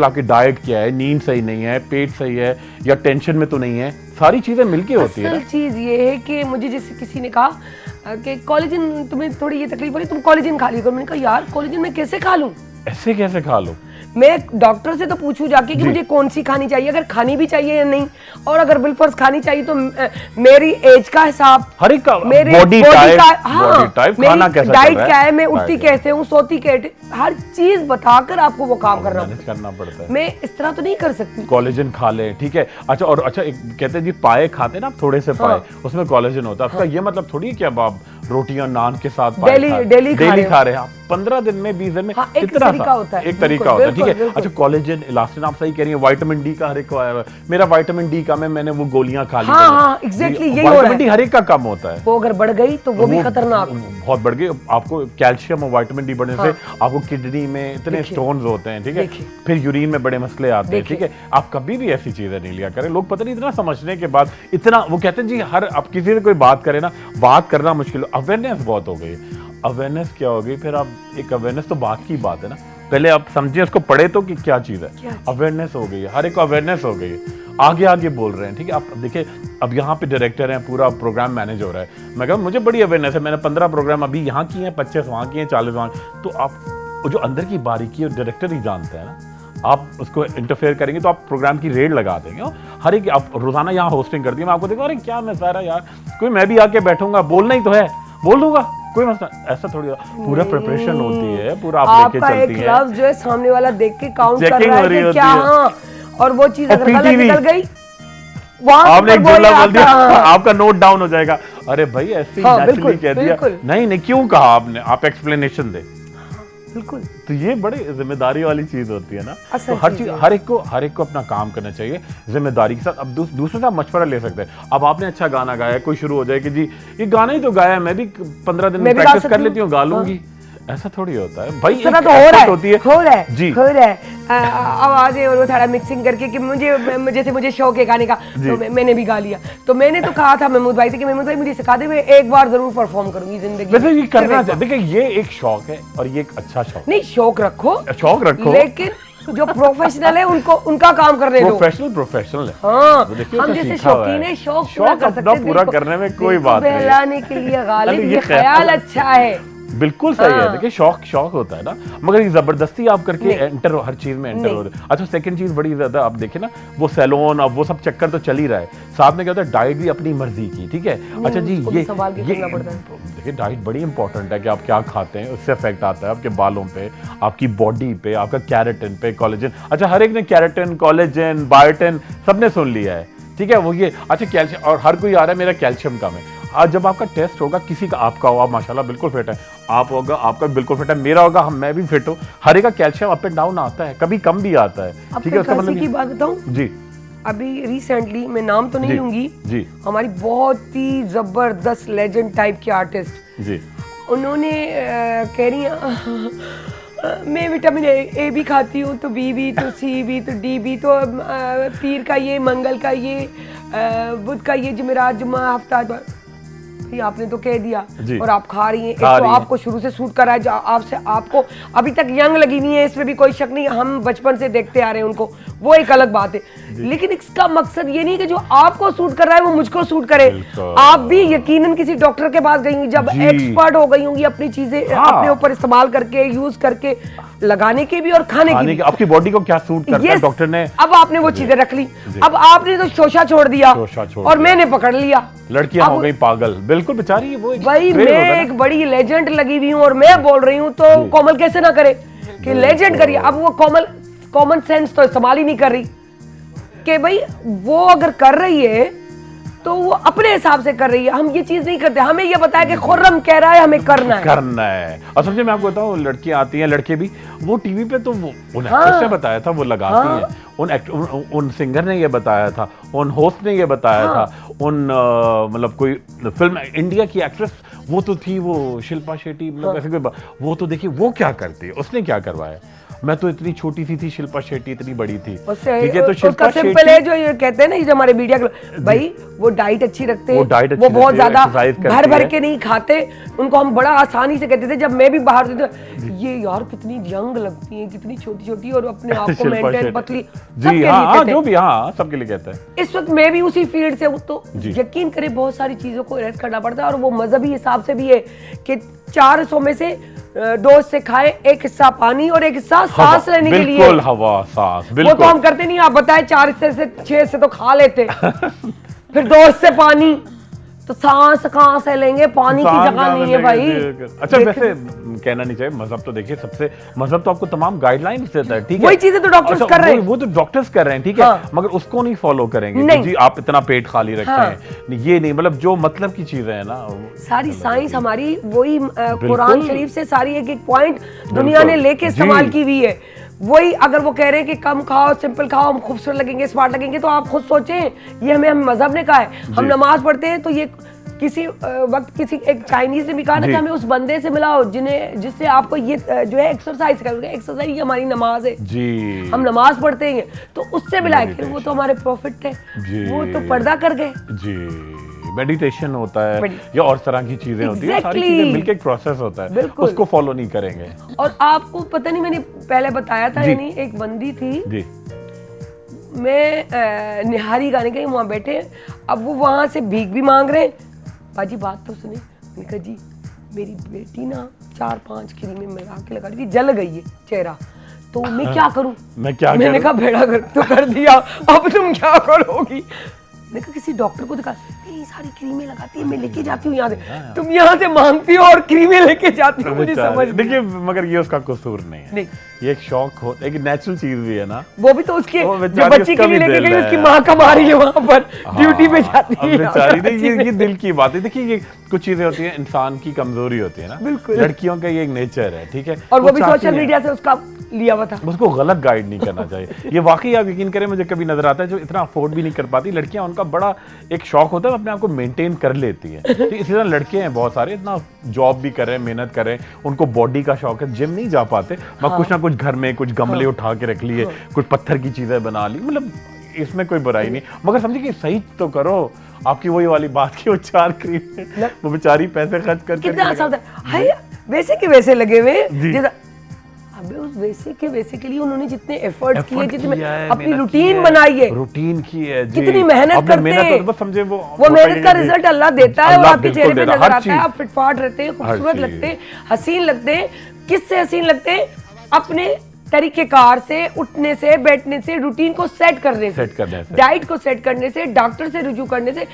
आपकी डाइट क्या है, नींद सही नहीं है, पेट सही है, या टेंशन में तो नहीं है, सारी चीजें मिलके होती है। असल चीज ये है कि मुझे जैसे किसी ने कहा कि कोलेजन तुम्हें थोड़ी ये तकलीफ हो रही, तुम कोलेजन खा लियो। मैंने कहा यार कोलेजन मैं कैसे खा लूं, ऐसे कैसे खा लो? मैं डॉक्टर से तो पूछूं जाके कि मुझे कौन सी खानी चाहिए, अगर खानी भी चाहिए या नहीं, और अगर बिलफर्ज खानी चाहिए तो मेरी एज का हिसाब, हर एक का मेरे बॉडी टाइप, खाना कैसा, डाइट क्या है, मैं उठती कैसे हूँ, सोती कैसे, हर चीज बताकर आपको वो काम करना पड़ता है। मैं इस तरह तो नहीं कर सकती। कोलेजन खा ले, ठीक है। अच्छा और अच्छा एक कहते हैं जी पाए खाते हैं ना आप, थोड़े से पाए, उसमें कोलेजन होता है। आपका ये मतलब थोड़ी है कि अब आप रोटियां नान के साथ डेली खा रहे हैं आप, 15 दिन में 20 दिन में, एक तरीका होता है, एक तरीका होता है, ठीक है। अच्छा कोलेजन, इलास्टिन, आप सही कह रही हैं, विटामिन डी का हर एक को आया हुआ है, मेरा विटामिन डी का मैंने वो गोलियां खा ली। हाँ, एग्जैक्टली यही हो रहा है। विटामिन डी हर एक का कम होता है, वो अगर बढ़ गई तो वो भी खतरनाक, बहुत बढ़ गई। आपको कैल्शियम और विटामिन डी बढ़ने से आपको किडनी में इतने स्टोन्स होते हैं, ठीक है, फिर यूरिन में बड़े मसले आते हैं, ठीक है। आप कभी भी ऐसी चीजें नहीं लिया करें। लोग पता नहीं इतना समझने के बाद इतना वो कहते हैं जी, हर आप किसी से कोई बात करें ना, बात करना मुश्किल, अवेयरनेस बहुत हो गई। अवेयरनेस क्या होगी फिर, आप एक अवेयरनेस तो बात की बात है ना, पहले आप समझिए उसको, पढ़े तो कि क्या चीज है, अवेयरनेस हो गई है, हर एक को अवेयरनेस हो गई है, आगे बोल रहे हैं, ठीक है। आप देखिए अब यहाँ पे डायरेक्टर हैं, पूरा प्रोग्राम मैनेज हो रहा है, मैं कहूँ मुझे बड़ी अवेयरनेस है, मैंने 15 प्रोग्राम अभी यहाँ किए हैं, 25 वहाँ किए हैं, 40 वहाँ, तो आप जो अंदर की बारीकी और डायरेक्टर ही जानते हैं ना, आप उसको इंटरफेयर करेंगे तो आप प्रोग्राम की रेड लगा देंगे। हर एक आप रोजाना यहाँ होस्टिंग कर दिए, मैं आपको देखो अरे क्या मैं सारा यार कोई, मैं भी आके बैठूंगा, बोलना ही तो है, बोल दूंगा, कोई मसला ऐसा थोड़ी, पूरा प्रिपरेशन होती है, पूरा आप लेके चलती है। लफ्ज़ जो है सामने वाला देख के काउंट कर रहा है कि क्या, हाँ, और वो चीज अगर गलत निकल गई, आपने एक जुमला बोल दिया, आपका नोट डाउन हो जाएगा, अरे भाई ऐसे ही नेचुरली कह दिया, नहीं क्यों कहा आपने, आप एक्सप्लेनेशन दे, बिल्कुल। तो ये बड़ी जिम्मेदारी वाली चीज होती है ना। असल तो हर चीज़ चीज है। हर एक को अपना काम करना चाहिए जिम्मेदारी के साथ। अब दूसरों से आप मशवरा ले सकते हैं। अब आपने अच्छा गाना गाया, कोई शुरू हो जाए कि जी ये गाना ही तो गाया है, मैं भी 15 दिन मैं भी गा प्रैक्टिस सकती कर हूँ। लेती हूँ, गा लूंगी, ऐसा थोड़ी होता है भाई। इस तरह एक तो हो रहा effort है, होती है। हो रहा है, जी हो रहा है। आवाजें और वो थोड़ा मिक्सिंग करके कि जैसे मुझे शौक है गाने का, तो मैंने भी गा लिया। तो मैंने तो कहा था महमूद भाई से कि महमूद भाई मुझे सिखा दे, मैं एक बार जरूर परफॉर्म करूंगी जिंदगी वैसे में। ये करना सिर्फ एक चाहिए। देखिए ये एक शौक है और ये एक अच्छा शौक नहीं, शौक रखो, है। शौक रखो, लेकिन जो प्रोफेशनल है उनको उनका काम करने दो। प्रोफेशनल है। हाँ, तो देखिए, हम उसने जैसे सीखा हुआ शौकीन है, शौक शौक पूरा कर अपना सकते हैं। पूरा दिल को- करने में कोई दिल को बात नहीं है। बहलाने के लिए गालिब अरे ये ख्याल अच्छा है। बिल्कुल सही है। हाँ। देखिए शौक होता है ना, मगर ये जबरदस्ती आप करके नहीं। एंटर हर चीज में एंटर नहीं। हो रहे हैं। अच्छा सेकंड चीज बड़ी ज्यादा आप देखें ना, वो सैलून अब वो सब चक्कर तो चल ही रहा है, साथ में क्या होता है डाइट भी अपनी मर्जी की, ठीक है। अच्छा जी उसको भी ये संभाल के करना पड़ता है। देखिए डाइट बड़ी इंपॉर्टेंट है कि आप क्या खाते हैं, उससे इफेक्ट आता है आपके बालों पे, आपकी बॉडी पे, आपका कैरेटिन पे, कोलेजन। अच्छा हर एक ने कैरेटिन, कोलेजन, बायोटिन सबने सुन लिया है, ठीक है। वो ये अच्छा कैल्शियम, और हर कोई आ रहा है मेरा कैल्शियम कम है। आज जब आपका टेस्ट होगा किसी का, आपका हो, आप माशाल्लाह बिल्कुल फिट है, आप होगा आपका बिल्कुल फिट है, मेरा होगा मैं भी फिट हूँ, हर एक का कैल्शियम अप एंड डाउन आता है, कभी कम भी आता है, अब ठीक है। उसका की मतलब बात बताऊं, जी अभी रिसेंटली, मैं नाम तो नहीं जी, लूंगी, जी हमारी बहुत ही जबरदस्त लेजेंड टाइप के आर्टिस्ट, जी उन्होंने कह रही हैं मैं विटामिन ए भी खाती हूँ, तो बी भी, तो सी भी, तो डी भी, तो पीर का ये, मंगल का ये, बुध का ये, जुमेरात, जुम्मा, हफ्ता, भाई आपने तो कह दिया जी। और आप खा रही हैं। एक खा तो रही हैं। आपको शुरू से सूट करा है, आपसे आपको अभी तक यंग लगी नहीं है, इसमें भी कोई शक नहीं, हम बचपन से देखते आ रहे हैं उनको, वो एक अलग बात है। लेकिन इसका मकसद ये नहीं कि जो आपको सूट कर रहा है वो मुझको सूट करे। बिल्कुल। आप भी यकीनन किसी डॉक्टर के पास गई होंगी, जब जी। एक्सपर्ट हो गई होंगी अपनी चीजें हाँ। अपने ऊपर इस्तेमाल करके, यूज करके, लगाने के भी और खाने की भी। आपकी बॉडी को क्या सूट करता है Yes, डॉक्टर ने। अब आपने वो चीजें रख ली, जी। अब आपने तो शोशा छोड़ दिया शोशा छोड़ और दिया। मैंने पकड़ लिया। लड़कियां अब- हो गई पागल, बिल्कुल बेचारी वो एक भाई craze मैं होता है ना। एक बड़ी लेजेंड लगी हुई हूँ और मैं बोल रही हूँ, तो कोमल कैसे ना करे कि लेजेंड करिए। अब वो कोमल कॉमन सेंस तो इस्तेमाल ही नहीं कर रही कि भाई वो अगर कर रही है तो वो अपने हिसाब से कर रही है, हम ये चीज नहीं करते। हमें ये बताया कि खुर्रम कह रहा है, हमें करना है। और सबसे मैं आपको बताऊं, लड़कियां आती हैं, लड़के भी, वो टीवी पे तो वो उन हाँ। एक्ट्रेस ने बताया था वो लगाती हाँ। हैं, उन सिंगर ने ये बताया था, उन होस्ट ने ये बताया हाँ। था, उन मतलब कोई फिल्म इंडिया की एक्ट्रेस वो तो थी, वो शिल्पा शेट्टी, मतलब ऐसे कोई वो तो देखिए वो क्या करती है, उसने क्या करवाया। मैं तो इतनी छोटी सी थी, शिल्पा शेट्टी इतनी बड़ी थी, ठीक है। तो शिल्पा सिंपल है जो ये कहते हैं ना, ये जो हमारे मीडिया भाई वो डाइट अच्छी रखते हैं, वो डाइट अच्छी वो बहुत रखती है, ज्यादा exercise करती भर भर है। के नहीं खाते, उनको हम बड़ा आसानी से कहते थे जब मैं भी बाहर थी, तो ये यार कितनी यंग लगती है, कितनी छोटी छोटी, और अपने आप को शिल्पा मेंटेन शेट्टी। पतली, जी सबके लिए हाँ, कहते जो हैं। भी, हाँ सबके लिए कहते हैं। इस वक्त मैं भी उसी फील्ड से हूँ, तो जी। यकीन करे बहुत सारी चीजों को रेस्ट करना पड़ता है, और वो मजहबी हिसाब से भी है कि 4 हिस्सों में से 2 हिस्से खाए, एक हिस्सा पानी और एक हिस्सा सांस लेने के लिए। बिल्कुल हवा सांस, वो बिल्कुल। तो हम करते नहीं, आप बताएं 4 हिस्से से 6 हिस्से तो खा लेते फिर 2 हिस्से पानी, तो सांस कहाँ से लेंगे, पानी की जगह नहीं है भाई। अच्छा वैसे कहना नहीं चाहिए, मजहब तो देखिए सबसे, मजहब तो आपको तमाम गाइडलाइंस देता है, ठीक है। वही चीजें तो डॉक्टर्स कर रहे हैं। वो तो डॉक्टर्स कर रहे हैं, ठीक है, हाँ। मगर उसको नहीं फॉलो करेंगे नहीं। जी आप इतना पेट खाली रखते हाँ। हैं, ये नहीं, मतलब जो मतलब की चीजें है ना, सारी साइंस हमारी वही कुरान शरीफ से सारी एक एक पॉइंट दुनिया ने लेके जी। इस्तेमाल की हुई है। वही अगर वो कह रहे हैं कि कम खाओ, सिंपल खाओ, हम खूबसूरत लगेंगे, स्मार्ट लगेंगे, तो आप खुद सोचें, ये हमें हम मजहब ने कहा है। हम जी। नमाज पढ़ते हैं तो ये किसी वक्त किसी एक चाइनीज ने भी कहा ना जी। कि हमें उस बंदे से मिलाओ जिससे आपको ये जो है एक्सरसाइज करोगे, एक्सरसाइज ही हमारी नमाज है। जी हम नमाज पढ़ते हैं तो उससे मिलाए, फिर वो तो हमारे प्रॉफिट थे, जी। वो तो पर्दा कर गए। जी मेडिटेशन होता है Medi- या और तरह की चीजें होती है, सारी Exactly. चीजें मिलके एक प्रोसेस होता है, बिल्कुल। उसको फॉलो नहीं करेंगे। और आपको पता नहीं, मैंने पहले बताया था जी। यानी एक बंदी थी, जी मैं निहारी गाने के वहाँ बैठे, अब वो वहाँ से भीख भी मांग रहे हैं। बाजी बात तो सुने, मैंने कहा जी मेरी बेटी ना 4-5 खिरी में मिला के लगा रही थी, जल गई है चेहरा, तो मैं क्या करूं? मैं क्या मैंने करूं? कहा बेड़ा गर्क तो कर दिया, अब तुम क्या करोगी? देखो किसी डॉक्टर को दिखा, ये सारी क्रीमें लगाती है, मैं लेके जाती हूँ यहाँ से, तुम यहाँ से मांगती हो और क्रीमें लेके जाती हो, मुझे समझ नहीं। देखिए मगर ये उसका कसूर नहीं है, नहीं। ये एक शौक हो, एक नेचुरल चीज भी है ना। वो भी तो उसके वो जो बेचारी बच्ची उसका के लिए भी लेके दिल गई, है। उसकी माँ कमा रही है वहां पर, ड्यूटी पे जाती अब है। बेचारी नहीं, ये दिल की बात है। देखिए ये कुछ चीजें होती हैं, इंसान की कमजोरी होती है ना, बिल्कुल। लड़कियों का ये एक नेचर है, ठीक है। और वो भी चाहती सोशल हैं। मीडिया से उसका लिया हुआ था। उसको गलत गाइड नहीं करना चाहिए। ये वाकई आप यकीन करें, मुझे कभी नजर आता है जो इतना अफोर्ड भी नहीं कर पाती लड़कियां, उनका बड़ा एक शौक होता है, अपने आप को मेंटेन कर लेती है। तो इसी तरह लड़के हैं बहुत सारे, इतना जॉब भी कर रहे हैं, मेहनत कर रहे हैं, उनको बॉडी का शौक है, जिम नहीं जा पाते, मगर कुछ ना कुछ घर में कुछ गमले उठा के रख लिए, कुछ पत्थर की चीजें बना ली, मतलब इसमें कोई बुराई नहीं, मगर समझिए कि सही तो करो। आपकी वही वाली बात की वो 4 क्रीम वो बेचारी पैसे खर्च करके कितना आसान होता है, हाय वैसे के वैसे लगे हुए, जी। अबे उस वैसे के लिए उन्होंने जितने एफर्ट्स किए, जितने किया है, अपनी मेहनत रूटीन की है, बनाई है, रूटीन की है जी। कितनी मेहनत आपने करते मेहनत हैं, तो बस समझे वो मेहनत का रिजल्ट अल्लाह देता है, और अल्लाह आपके बिल्कुल चेहरे पे देता है, नजर हर आता है, चीज। आप फिटफाट रहते हैं, खूबसूरत चीज। लगते हैं, हसीन लगते हैं। किससे हसीन लगते हैं? अपने तरीकेकार से, उठने से, बैठने से, रूटीन को सेट करने से, डाइट को सेट करने से, डॉक्टर से रुजू करने से।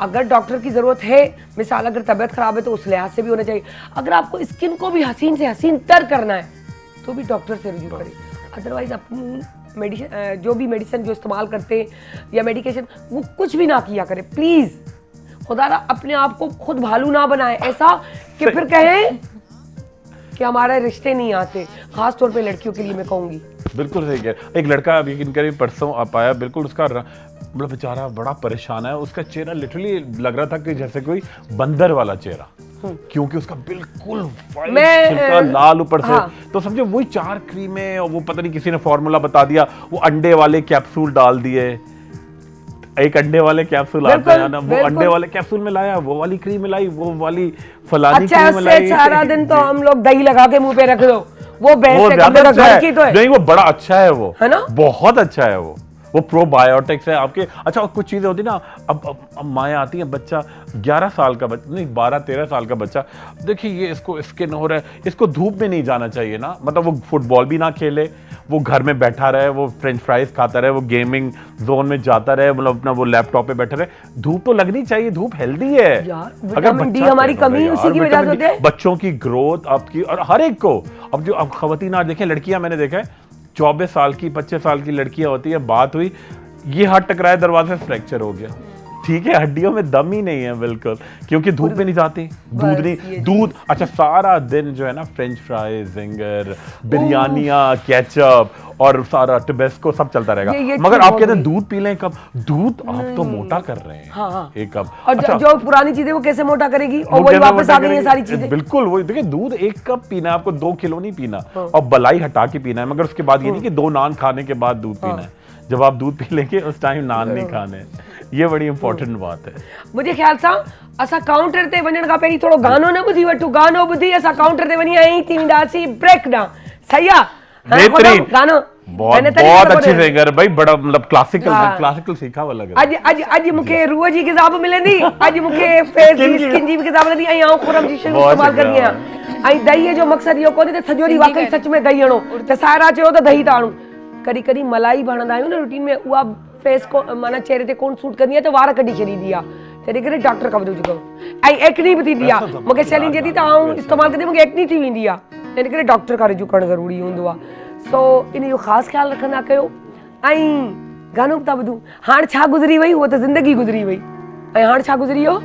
अगर डॉक्टर की जरूरत है, मिसाल अगर तबीयत खराब है तो उस लिहाज से भी होना चाहिए। अगर आपको स्किन को भी हसीन से हसीन तर करना है तो भी डॉक्टर से रुजू करें। अदरवाइज अपनी मेडिसिन, जो भी मेडिसिन जो इस्तेमाल करते हैं या मेडिकेशन, वो कुछ भी ना किया करें प्लीज। खुदारा अपने आप को खुद भालू ना बनाए ऐसा कि फिर कहें कि हमारे रिश्ते नहीं आते, खास तौर पे लड़कियों के लिए मैं कहूंगी। बिल्कुल सही कह। एक लड़का अब यकीन करिए परसों आप आया, बिल्कुल उसका मतलब बेचारा बड़ा परेशान है, उसका चेहरा लिटरली लग रहा था कि जैसे कोई बंदर वाला चेहरा, क्योंकि उसका बिल्कुल वाइट छिलका लाल ऊपर से। तो समझो वही 4 क्रीमें, और वो पता नहीं किसी ने फॉर्मूला बता दिया, वो अंडे वाले कैप्सूल डाल दिए, एक अंडे वाले कैप्सूल आते हैं ना, वो अंडे वाले कैप्सूल में लाया, वो वाली क्रीम लाई, वो वाली फलानी क्रीम लाई। सारा दिन तो हम लोग दही लगा के मुंह पे रख दो, वो बेस्ट है, ज्यादा अच्छा घर की तो है। नहीं, वो बड़ा अच्छा है, वो है ना, बहुत अच्छा है वो प्रोबायोटिक्स है आपके। अच्छा, और कुछ चीजें होती ना, अब माएँ आती हैं, बच्चा 11 साल का बच्चा नहीं 12-13 साल का बच्चा, देखिए ये इसको स्किन हो रहा है, इसको धूप में नहीं जाना चाहिए ना, मतलब वो फुटबॉल भी ना खेले, वो घर में बैठा रहे, वो फ्रेंच फ्राइज खाता रहे, वो गेमिंग जोन में जाता रहे, मतलब अपना वो लैपटॉप पे बैठा रहे। धूप तो लगनी चाहिए, धूप हेल्दी है यार, अगर विटामिन डी हमारी कमी उसी की वजह से होती है। बच्चों की ग्रोथ आपकी और हर एक को, अब जो अब खवातीन आज देखें, लड़कियां मैंने देखा है 24 साल की 25 साल की लड़कियां होती है, बात हुई ये हाथ टकराए दरवाजे से फ्रैक्चर हो गया, ठीक है, हड्डियों में दम ही नहीं है बिल्कुल, क्योंकि धूप में नहीं जाती, दूध नहीं, दूध अच्छा सारा दिन जो है ना फ्रेंच फ्राई, जिंगर, बिरयानियां, केचप और सारा टिबेस्को सब चलता रहेगा, मगर आप कहते हैं दूध पी लें कब, दूध आप तो मोटा कर रहे हैं। हाँ। एक कप, और अच्छा, जो पुरानी चीजें वो कैसे मोटा करेगी, और वही वापस आ गई है सारी चीजें। बिल्कुल वही, देखिए दूध 1 कप पीना है आपको, 2 किलो नहीं पीना, और बलाई हटा के पीना है, मगर उसके बाद ये नहीं कि 2 नान खाने के बाद दूध पीना है, जब आप दूध पी लेंगे उस टाइम नान नहीं खाने, ये बड़ी इंपॉर्टेंट बात है। मुझे ख्याल सा असां काउंटर ते वञण खां पहिरीं थोरो गानो न ॿुधी वठूं, गानो ॿुधी असां काउंटर ते वञी आई थी वेंदासीं ब्रेक डाउन, सही आहे? बेहतरीन गानो बहुत अच्छी सिंगर भाई, बड़ा मतलब क्लासिकल सीखा हुआ लग रहा है। अज मूंखे रूह जी ग़िज़ा बि मिलंदी, अज मूंखे फेस जी स्किन जी बि ग़िज़ा मिलंदी, ऐं आउं खुरम जी शयूं इस्तेमाल कंदी आहियां। ऐं दहीअ जो मक़सदु इहो कोन्हे त सॼो ॾींहुं वाकई सच में दही हणो, त सायरा चयो त दही था हणूं, कॾहिं कॾहिं मलाई बि हणंदा आहियूं न रूटीन में, उहा फेस को माना चेहरे ते कोन सूट कंदी आहे त वार कढी छॾींदी आहे, तॾहिं करे डॉक्टर खां वठी करो। ऐं एक्नी बि थींदी आहे, मूंखे सैलिन चए थी त आउं इस्तेमालु कंदी मूंखे एक्नी थी वेंदी आहे, तॾहिं करे डॉक्टर खां रुजू करणु ज़रूरी हूंदो आहे। सो इन जो ख़ासि ख्यालु रखंदा कयो। ऐं गानो बि था ॿुधूं, हाणे छा गुज़री वई, उहा त ज़िंदगी गुज़री वई, ऐं हाणे छा गुज़री वियो,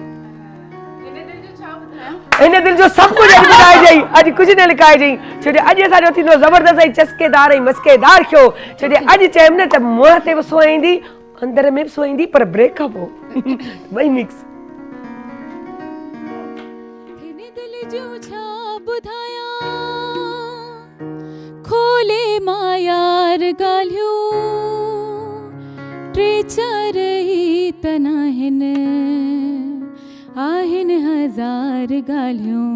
हिन दिल जो सभु कुझु अॼु ॿुधाइजांइ, अॼु कुझु न लिकाइजांइ, छो जो अॼु असांजो थींदो ज़बरदस्त ऐं चस्केदार ऐं मस्केदार शो, छो जो अॼु चयमि न त मुंहं ते बि सोईंदी, अंदर में बि सोईंदी, पर ब्रेक खां पोइ ॿई मिक्स। खोले मायार गालियो टे चार ही तनाहिन आहिन हजार गालियों,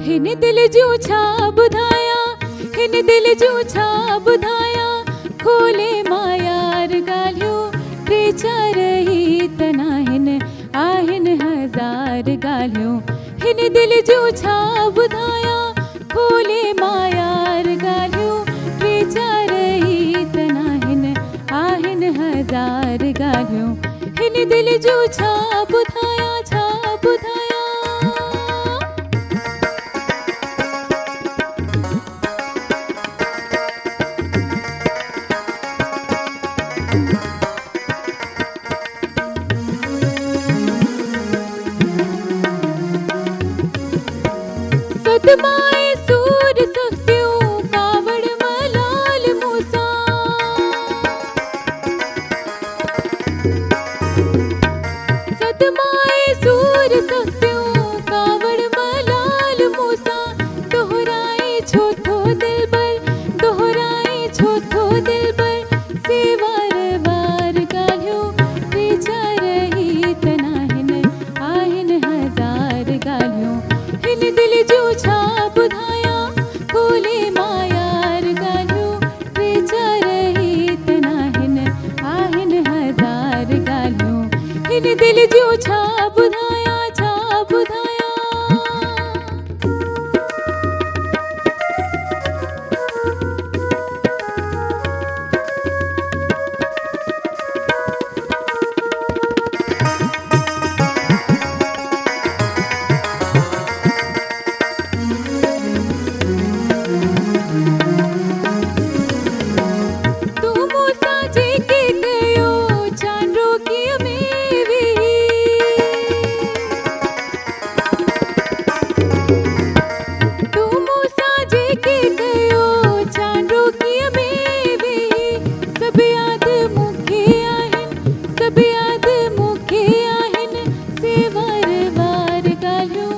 हिन दिल जो छा बुधाया, हिन दिल जो छा बुधाया, खोले मायार गालियो टे चार ही तनाहिन आहिन हजार गालियों, हिन दिल जो छा बुधाया, खोले मायार गालियो टे चार ही जो छा बुधाया छा बुधाया सदमाए सूर सख्तियों कावड़ मलाल मूसा सदमाए सूर सख्तियों कावड़ मलाल मूसा दोहराए छोथो दिलबर दोहराए छोथो दिलबर सेवार वार गाल्यो रीचा रही तनाहिन आहिन हजार गाल्यो हिन दिल जो छा बुधाया खोले मायार गाल्यो रीचा रही तनाहिन आहिन हजार गाल्यो हिन दिल जो छा बुधाया छा बुधाया तू मूसा जी के गयो चांदो की मेवी तू मूसा जी के गयो चांदो की मेवी सब याद मुखे आहिन सब याद मुखे आहिन सेवार वार गाल्यो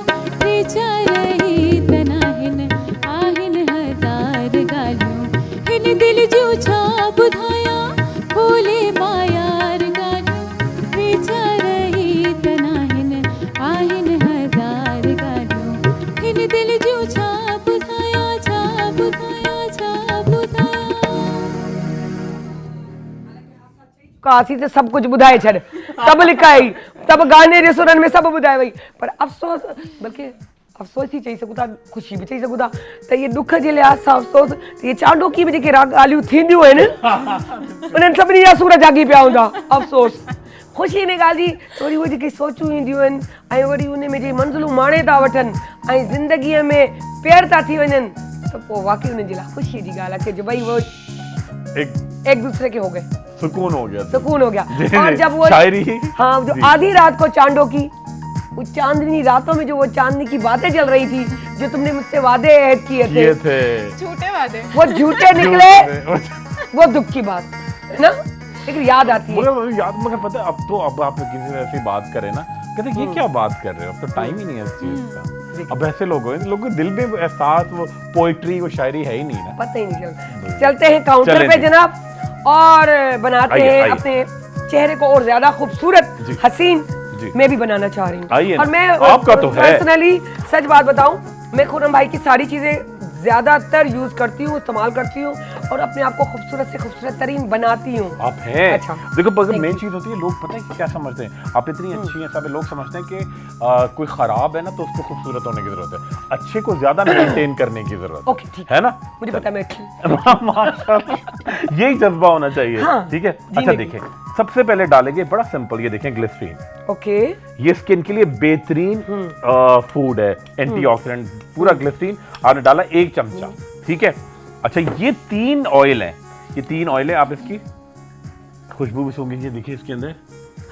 रीचा रही तनाहिन आहिन हजार गाल्यो हिन दिल जो छा बुधाया खोले मायार गाल्यो रीचा रही तनाहिन आहिन हजार गाल्यो हिन दिल जो छा बुधाया छा बुधाया छा बुधाया काशी से सब कुछ ॿुधाए छॾ तब लिकाई तब गाने रेस्टोरेंट में सब ॿुधाए वई पर अफ़सोस बल्कि अफ़सोस ही चई सघूं था ख़ुशी बि चई सघूं था त इहे दुख जे लिहाज़ सां अफ़सोस त इहे चांडोकी में जेके ॻाल्हियूं थींदियूं आहिनि उन्हनि सभिनी जा सूर जागी पिया हूंदा अफ़सोस ख़ुशी इन ॻाल्हि जी वरी उहे जेके सोचूं ईंदियूं आहिनि ऐं वरी उन में जे मंज़िलूं माणे था वठनि ऐं ज़िंदगीअ में पेर था थी वञनि त पोइ वाक़ई उन्हनि जे लाइ ख़ुशीअ जी ॻाल्हि आहे कि भई वो एक दूसरे के हो गए सुकून हो गया सुकून हो गया और जब वो शायरी हाँ जो आधी रात को चांदो की वो चांदनी रातों में जो वो चांदनी की बातें चल रही थी जो तुमने मुझसे वादे अहद किए थे झूठे वादे वो झूठे निकले वो दुख की बात है ना लेकिन याद आती है मगर पता है अब आप किसी से ऐसी बात करें ना कहते हैं, ये क्या बात कर रहे हो अब तो टाइम ही नहीं है इस चीज का। अब ऐसे लोग हैं इन लोगों के दिल में वो एहसास वो पोइट्री वो शायरी है ही नहीं ना पता ही नहीं चलता चलते हैं काउंटर पे जनाब और बनाते हैं अपने चेहरे को और ज्यादा खूबसूरत हसीन मैं भी बनाना चाह रही हूँ और मैं आपका तो है पर्सनली सच बात बताऊं मैं खुरम भाई की सारी चीजें ज्यादातर यूज करती हूँ इस्तेमाल करती हूँ और अपने आप को खूबसूरत से खूबसूरत तरीन बनाती हूँ आप हैं अच्छा देखो अगर मेन चीज होती है लोग पता है क्या समझते हैं आप इतनी अच्छी हैं सब लोग समझते हैं कि कोई खराब है ना तो उसको खूबसूरत होने की जरूरत है अच्छे को ज्यादा मेंटेन करने की जरूरत ओके ठीक है ना मुझे पता है मैं अच्छी माशाल्लाह यही जज्बा होना चाहिए ठीक है अच्छा देखें सबसे पहले डालेंगे बड़ा सिंपल ये देखें ग्लिसरीन ओके ये स्किन के लिए बेहतरीन फूड है एंटीऑक्सीडेंट पूरा ग्लिसरीन आपने डाला 1 चमचा ठीक है अच्छा ये 3 ऑयल है ये 3 ऑयल है आप इसकी खुशबू भी सूंघेंगे देखिए इसके अंदर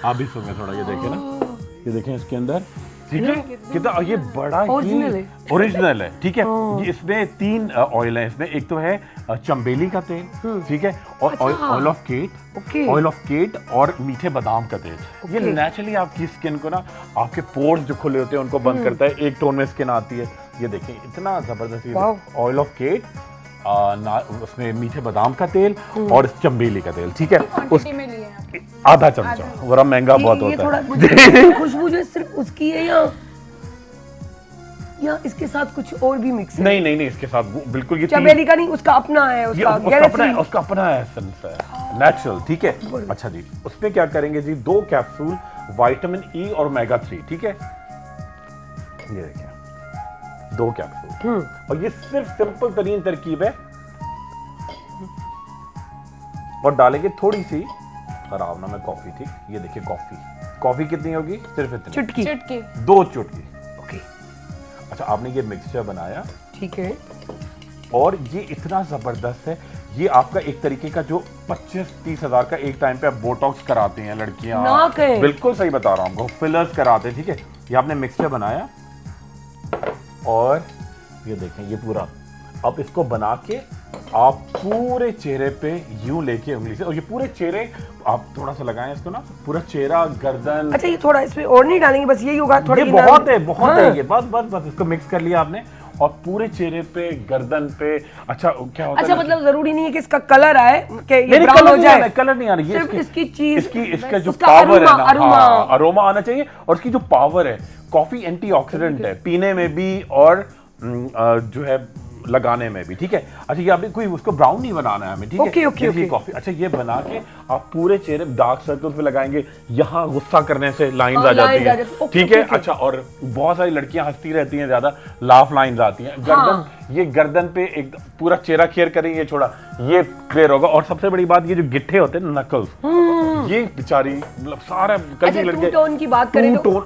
आप भी सूंघे थोड़ा ये देखें ना ये देखें इसके अंदर ठीक है कितना ये बड़ा ओरिजिनल है ठीक है ये इसमें 3 ऑयल है इसमें एक तो है चंबेली का तेल ठीक है और ऑयल ऑफ केट और मीठे बादाम का तेल ये नेचुरली आपकी स्किन को ना आपके पोर्स जो खुले होते हैं उनको बंद करता है एक टोन में स्किन आती है ये देखें इतना जबरदस्त ऑयल ऑफ केट उसमें मीठे बादाम का तेल और चंबेली का तेल ठीक है आधा चमचा बड़ा महंगा बहुत होता है खुशबू जो सिर्फ उसकी है या इसके साथ कुछ और भी मिक्स है नहीं इसके साथ बिल्कुल ये चमेली का नहीं उसका अपना है उसका अपना एसेंस है नेचुरल ठीक है अच्छा जी उसमें क्या करेंगे जी 2 कैप्सूल विटामिन ई और ओमेगा 3 ठीक है ये देखिए 2 कैप्सूल और ये सिर्फ सिंपल तरीन तरकीब है और डालेंगे थोड़ी सी खराब ना मैं कॉफी ठीक ये देखिए कॉफी कॉफी कितनी होगी? सिर्फ इतनी, चुटकी। चुटकी। 2 चुटकी। ओके अच्छा, आपने ये मिक्सचर बनाया ठीक है। और ये इतना जबरदस्त है, ये आपका एक तरीके का जो 25-30 हजार का एक टाइम पे आप बोटॉक्स कराती हैं लड़कियां, ना कहें। बिल्कुल सही बता रहा हूँ आपको, फिलर्स कराते हैं, ठीक है। ये आपने मिक्सचर बनाया और ये देखें ये पूरा, अब इसको बना के आप पूरे चेहरे पे यूं लेके उंगली से, और ये पूरे चेहरे आप थोड़ा सा लगाएं इसको ना, पूरा चेहरा, गर्दन। अच्छा, ये थोड़ा इसमें और नहीं डालेंगे, बस यही होगा थोड़ा? ये बहुत है, बहुत हाँ। है ये, बस बस बस इसको मिक्स कर लिया आपने और पूरे चेहरे पे, गर्दन पे। अच्छा क्या होता अच्छा, है, मतलब जरूरी नहीं है कि इसका कलर आए, कि ये नहीं, ब्राउन कलर हो नहीं जाए, आना, कलर नहीं आना, ये सिर्फ इसकी चीज, इसका जो उसका पावर है ना, अरोमा। हाँ, अरोमा आना चाहिए। और इसकी जो पावर है, कॉफी एंटीऑक्सीडेंट है, पीने में भी और जो है लगाने में भी, ठीक है। अच्छा, ये आपने कोई उसको ब्राउन नहीं बनाना है हमें, ठीक है। ओके, ओके, देखिए ओके। कॉफी, अच्छा ये बना के आप पूरे चेहरे डार्क सर्कल्स पे लगाएंगे, यहाँ गुस्सा करने से लाइंस हाँ, आ जाती lines आ है, जाती है। ओके, ठीक है। Okay, okay. अच्छा, और बहुत सारी लड़कियां हंसती रहती हैं, ज्यादा लाफ लाइंस आती हैं, गर्दन, ये गर्दन पे एक पूरा चेहरा क्लियर करेंगे, ये छोड़ा, ये क्लियर होगा। और सबसे बड़ी बात, ये जो गिट्ठे होते हैं नकल्स, ये बेचारी मतलब सारा कल अच्छा, की लड़के टू टोन की बात करें तो?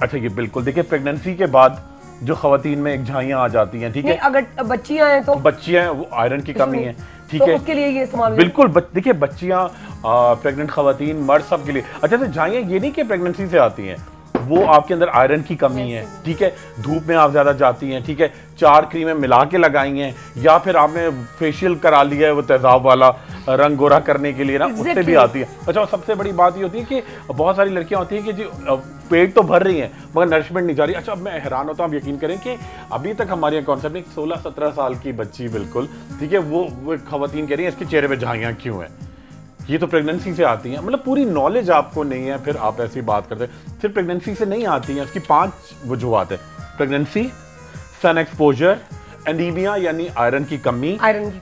अच्छा, ये बिल्कुल देखिए, प्रेगनेंसी के बाद जो खवातीन में एक झाइयां आ जाती हैं, ठीक नहीं, है, अगर बच्चियां हैं तो? बच्चियां, वो आयरन की कमी है, ठीक तो है, उसके लिए ये इस्तेमाल बिल्कुल। देखिए बच्चियां, प्रेग्नेंट खवातीन, मर्द, सब के लिए। अच्छा, तो झाइयां ये नहीं कि प्रेगनेंसी से आती हैं, वो आपके अंदर आयरन की कमी है, ठीक है, धूप में आप ज्यादा जाती हैं, ठीक है, 4 क्रीमें मिला के लगाई हैं, या फिर आपने फेशियल करा लिया है वो तेजाब वाला रंग गोरा करने के लिए ना, उससे भी आती है। अच्छा, और सबसे बड़ी बात ये होती है कि बहुत सारी लड़कियां होती हैं कि जो पेट तो भर रही हैं मगर नरिशमेंट नहीं जा रही। अच्छा, अब मैं हैरान होता हूँ, आप यकीन करें कि अभी तक हमारे यहाँ कॉन्सेप्ट नहीं, 16-17 साल की बच्ची, बिल्कुल ठीक है, वो खवातीन कह रही है इसके चेहरे पे झाइयां क्यों है, ये तो प्रेगनेंसी से आती हैं। मतलब पूरी नॉलेज आपको नहीं है, फिर आप ऐसी बात करते हैं। सिर्फ प्रेगनेंसी से नहीं आती हैं, उसकी 5 वजूहात है: प्रेगनेंसी, सन एक्सपोजर, एनीमिया यानी आयरन की कमी,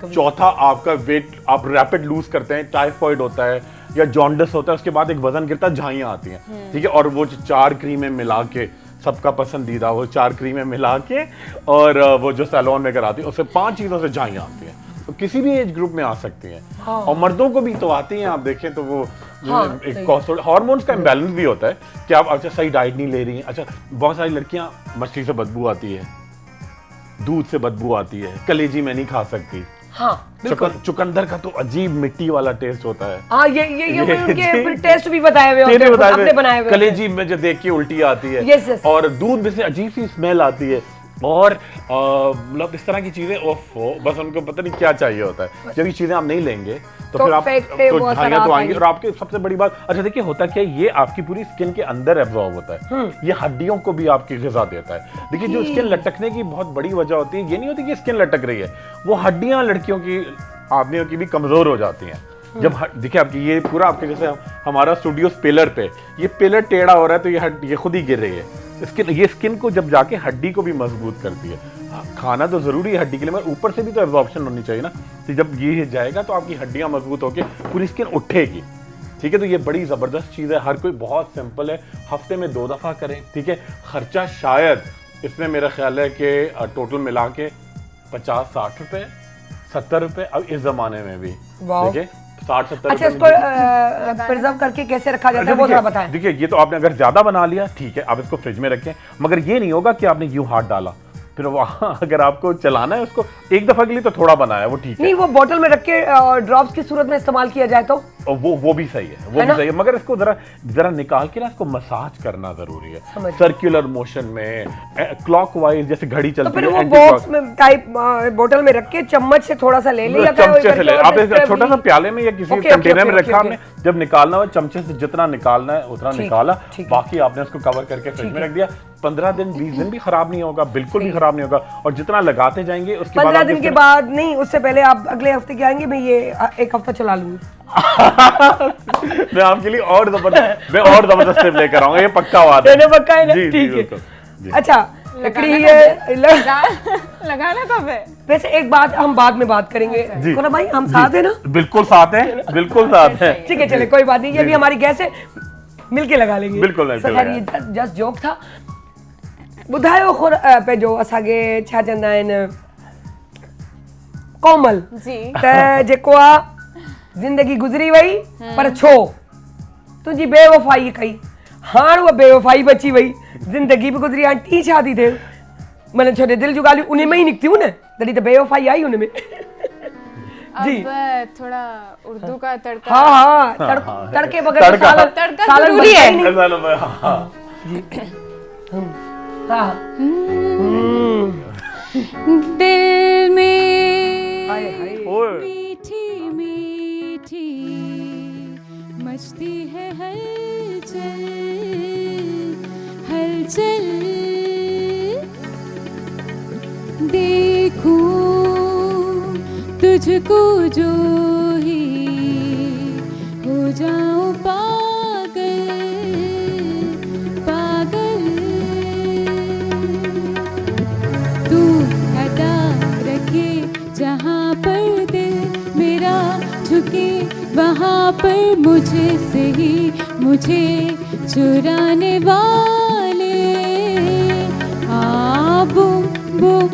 चौथा आपका वेट आप रैपिड लूज करते हैं, टाइफॉइड होता है या जॉन्डिस होता है, उसके बाद एक वजन गिरता है, झाइयां आती हैं, ठीक है। और वो 4 क्रीमें मिला के, सबका पसंदीदा वो 4 क्रीमें मिला के और वो जो सैलून में कराती है, उससे 5 चीजों से झाइयां आती हैं। तो किसी भी एज ग्रुप में आ सकती हैं। हाँ। और मर्दों को भी तो आती हैं, आप देखें तो वो एक हार्मोन्स का इम्बैलेंस भी होता है कि आप अच्छा सही डाइट नहीं ले रही हैं। अच्छा, बहुत सारी लड़कियां, मछली से बदबू आती है, दूध से बदबू आती है, कलेजी में नहीं खा सकती। हाँ, चुकंदर का तो अजीब मिट्टी वाला टेस्ट होता है। हाँ, ये उनके टेस्ट भी बताए हुए होते हैं, अपने बनाए हुए। कलेजी में जो देख के उल्टी आती है, yes, yes. और दूध में से अजीब सी स्मेल आती है, और मतलब इस तरह की चीजें, ओफो, बस उनको पता नहीं क्या चाहिए होता है। जब ये चीजें आप नहीं लेंगे तो फिर आप तो झाइयां तो आएंगी। और आपके सबसे बड़ी बात, अच्छा देखिए होता क्या है, ये आपकी पूरी स्किन के अंदर एब्जॉर्ब होता है, ये हड्डियों को भी आपकी ग़िज़ा देता है। देखिए, जो स्किन लटकने की बहुत बड़ी वजह होती है, ये नहीं होती कि स्किन लटक रही है, वो हड्डियां लड़कियों की, आदमियों की भी कमजोर हो जाती हैं। जब देखिए आपकी ये पूरा, आपके जैसे हमारा स्टूडियो पिलर पे, ये पिलर टेढ़ा हो रहा है तो ये खुद ही गिर रही है। ये स्किन को जब जाके हड्डी को भी मजबूत करती है। खाना तो जरूरी है हड्डी के लिए, मगर ऊपर से भी तो एब्जॉर्प्शन होनी चाहिए ना। तो जब ये जाएगा तो आपकी हड्डियां मजबूत होकर पूरी स्किन उठेगी, ठीक है। तो ये बड़ी जबरदस्त चीज है, हर कोई, बहुत सिंपल है, हफ्ते में 2 दफा करें, ठीक है। खर्चा शायद इसमें मेरा ख्याल है कि टोटल मिला के 50-60 रुपए, 70 रुपए, अब इस जमाने में भी देखिए 60-70। अच्छा, इसको प्रिजर्व करके कैसे रखा जाता है वो थोड़ा बताएं। देखिए, ये तो आपने अगर ज्यादा बना लिया, ठीक है, आप इसको फ्रिज में रखें, मगर ये नहीं होगा कि आपने यूं हाथ डाला, फिर वहां अगर आपको चलाना है उसको एक दफा के लिए तो थोड़ा बनाया वो ठीक है। नहीं, वो बोतल में रख के ड्रॉप्स की सूरत में इस्तेमाल किया जाए तो वो भी सही है, वो भी सही है, मगर इसको जरा निकाल के ना इसको मसाज करना जरूरी है, सर्कुलर मोशन में, क्लॉकवाइज, जैसे घड़ी चलती है। तो फिर वो बॉक्स में टाइप बोतल में रख के चम्मच से थोड़ा सा ले लिया, चमचे से ले, आप एक छोटा सा प्याले में या किसी कंटेनर में रखा आपने, जब निकालना हो चमचे से जितना निकालना है उतना निकाला, बाकी आपने उसको कवर करके फ्रिज में रख दिया। 15 दिन 20 दिन भी खराब नहीं होगा, बिल्कुल भी खराब नहीं होगा। और जितना लगाते जाएंगे उसके बाद 15 दिन के बाद नहीं, उससे पहले आप अगले हफ्ते के आएंगे, मैं ये 1 हफ्ता चला लूंगी। मैं आपके लिए और जबरदस्त टिप लेकर आऊंगा, ये पक्का बात है। पक्का है ना, ठीक है। अच्छा, लकड़ी है लगाना कब है? वैसे एक बात हम बाद में बात करेंगे। कोना भाई, हम साथ है ना? बिल्कुल साथ हैं, बिल्कुल साथ हैं। ठीक है, चले, कोई बात नहीं, ये भी हमारी गैस है, मिलके लगा लेंगे। बिल्कुल, ये जस्ट जोक था। ॿुधायो खुर पे जो असांखे छा चवंदा आहिनि, कोमल जी, त जेको आहे ज़िंदगी गुज़री वई, पर छो तुंहिंजी बेवफ़ाई कई, हाणे उहा बेवफ़ाई बची वई, ज़िंदगी बि गुज़री, हाणे टी छा थी थिए, मतिलबु छो दिलि जूं ॻाल्हियूं उन में ई निकितियूं न, तॾहिं त बेवफ़ाई आई उन में। जी अब थोड़ा उर्दू का तड़का। हाँ तड़के बगैर तड़का सालन जरूरी बनता है। ही नहीं। हाँ। हाँ दिल में हाय हाय ओए। मीठी मीठी मचती है हलचल हलचल, देखूं तुझको जो ही हो जाऊं पागल पागल, तू अदा रखे जहाँ पर दिल मेरा झुके, वहाँ पर मुझे से ही मुझे चुराने वाले बूम बूम,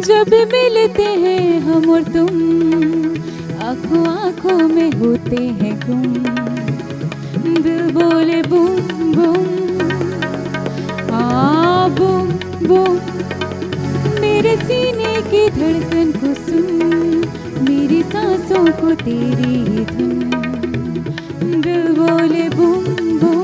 जब मिलते हैं हम और तुम आँखों आँखों में होते हैं गुम, दिल बोले बूम बूम बूम बूम, मेरे सीने की धड़कन को सुन, मेरी सांसों को तेरी धुन, दिल बोले बूम बूम।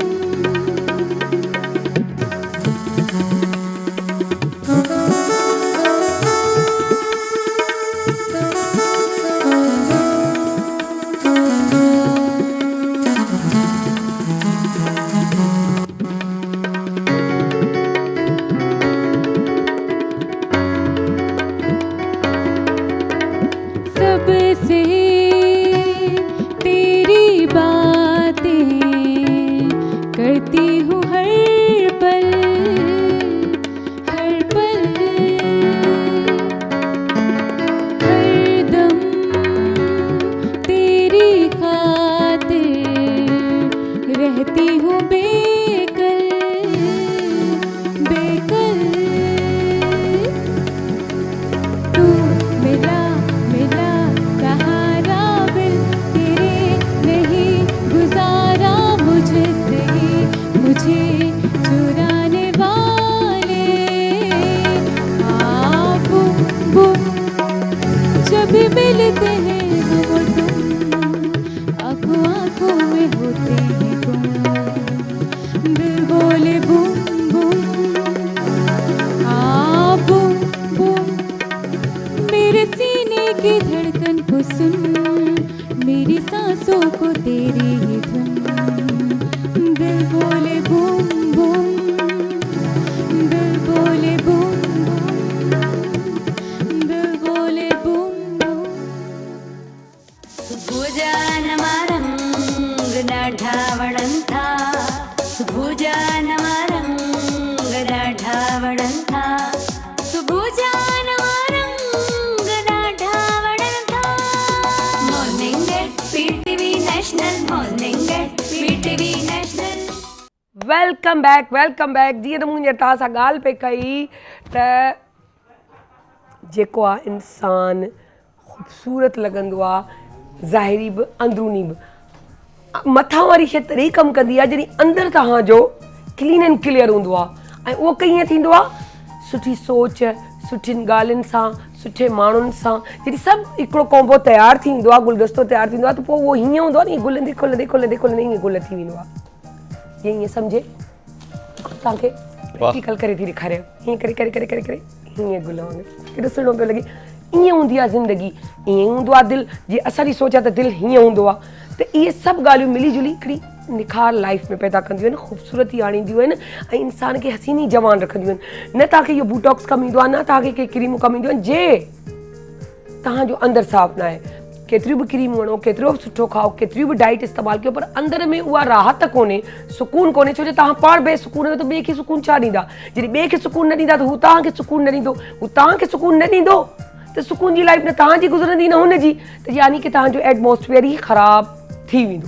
सबसे तेरी बातें करती हूँ हर पल हर पल, हर दम तेरी खातिर रहती हूँ बेकल बेकल, तू मेरा मेरा सहारा बिल, तेरे नहीं गुजारा मुझे से ही मुझे चुराने वाले बूम बूम, जब भी मिलते हैं हम और तुम आँखों आँखों में होते हैं गुम, दिल बोले बूम बूम बूम बूम, मेरे सीने की धड़कन को सुन, मेरी सांसों को तेरी ही धुन, दिल बोले बूम बूम, दिल बोले बूम बूम, दिल बोले बूम बूम। सुभुजानमरङ्गनाढावणन्था सुभुजानमरङ्गनाढावणन्था सुभुजानमरङ्गनाढावणन्था morning at PTV national morning at PTV National. Welcome back जीअं त मुंहिंजे तव्हां सां ॻाल्हि पे कई त जेको आहे इंसानु ख़ूबसूरत लॻंदो आहे, ज़ाहिरी बि अंदरूनी बि, मथां वारी शइ तॾहिं कमु कंदी आहे जॾहिं अंदरि तव्हांजो क्लीन एंड क्लियर हूंदो आहे, ऐं उहो कीअं थींदो आहे, सुठी सोच, सुठियुनि ॻाल्हियुनि सां, सुठे माण्हुनि सां, जॾहिं सभु हिकिड़ो कॉम्बो तयारु थींदो आहे, गुलदस्तो तयारु थींदो आहे, त पोइ उहो हीअं हूंदो आहे न, गुलंदे खुलंदे खुलंदे खुलंदे ईअं गुल थी वेंदो आहे। ईअं सम्झे तव्हांखे प्रैक्टिकल करे थी ॾेखारियो, हीअं करे करे करे करे करे हीअं गुल वांगुरु, केॾो सुहिणो पियो लॻे। ईअं हूंदी आहे ज़िंदगी, ईअं हूंदो आहे दिलि, जीअं असांजी सोच आहे त दिलि हीअं हूंदो आहे, त इहे सभु ॻाल्हियूं मिली जुली हिकिड़ी निखार लाइफ में पैदा कंदियूं आहिनि, ख़ूबसूरती आणींदियूं आहिनि, ऐं इंसान खे हसीनी जवान रखंदियूं आहिनि। न तव्हांखे इहो बूटॉक्स कमु ईंदो आहे, न तव्हांखे के क्रीमूं कमु ईंदियूं आहिनि, जे तव्हांजो अंदरि साफ़ु न आहे। केतिरियूं बि क्रीमूं हणो, केतिरो बि सुठो खाओ, केतिरियूं बि डाइट इस्तेमालु कयो, पर अंदरि में उहा राहत कोन्हे, सुकून कोन्हे, छो जो तव्हां पाण बेसुकून आहियो त ॿिए खे सुकून छा ॾींदा? जॾहिं ॿिए खे सुकून न ॾींदा त हू तव्हांखे सुकून न ॾींदो, हू तव्हांखे सुकून न ॾींदो त सुकून जी लाइफ न तव्हांजी गुज़रंदी न हुनजी, त यानी कि तव्हांजो एटमॉस्फेयर ई ख़राबु थी वेंदो।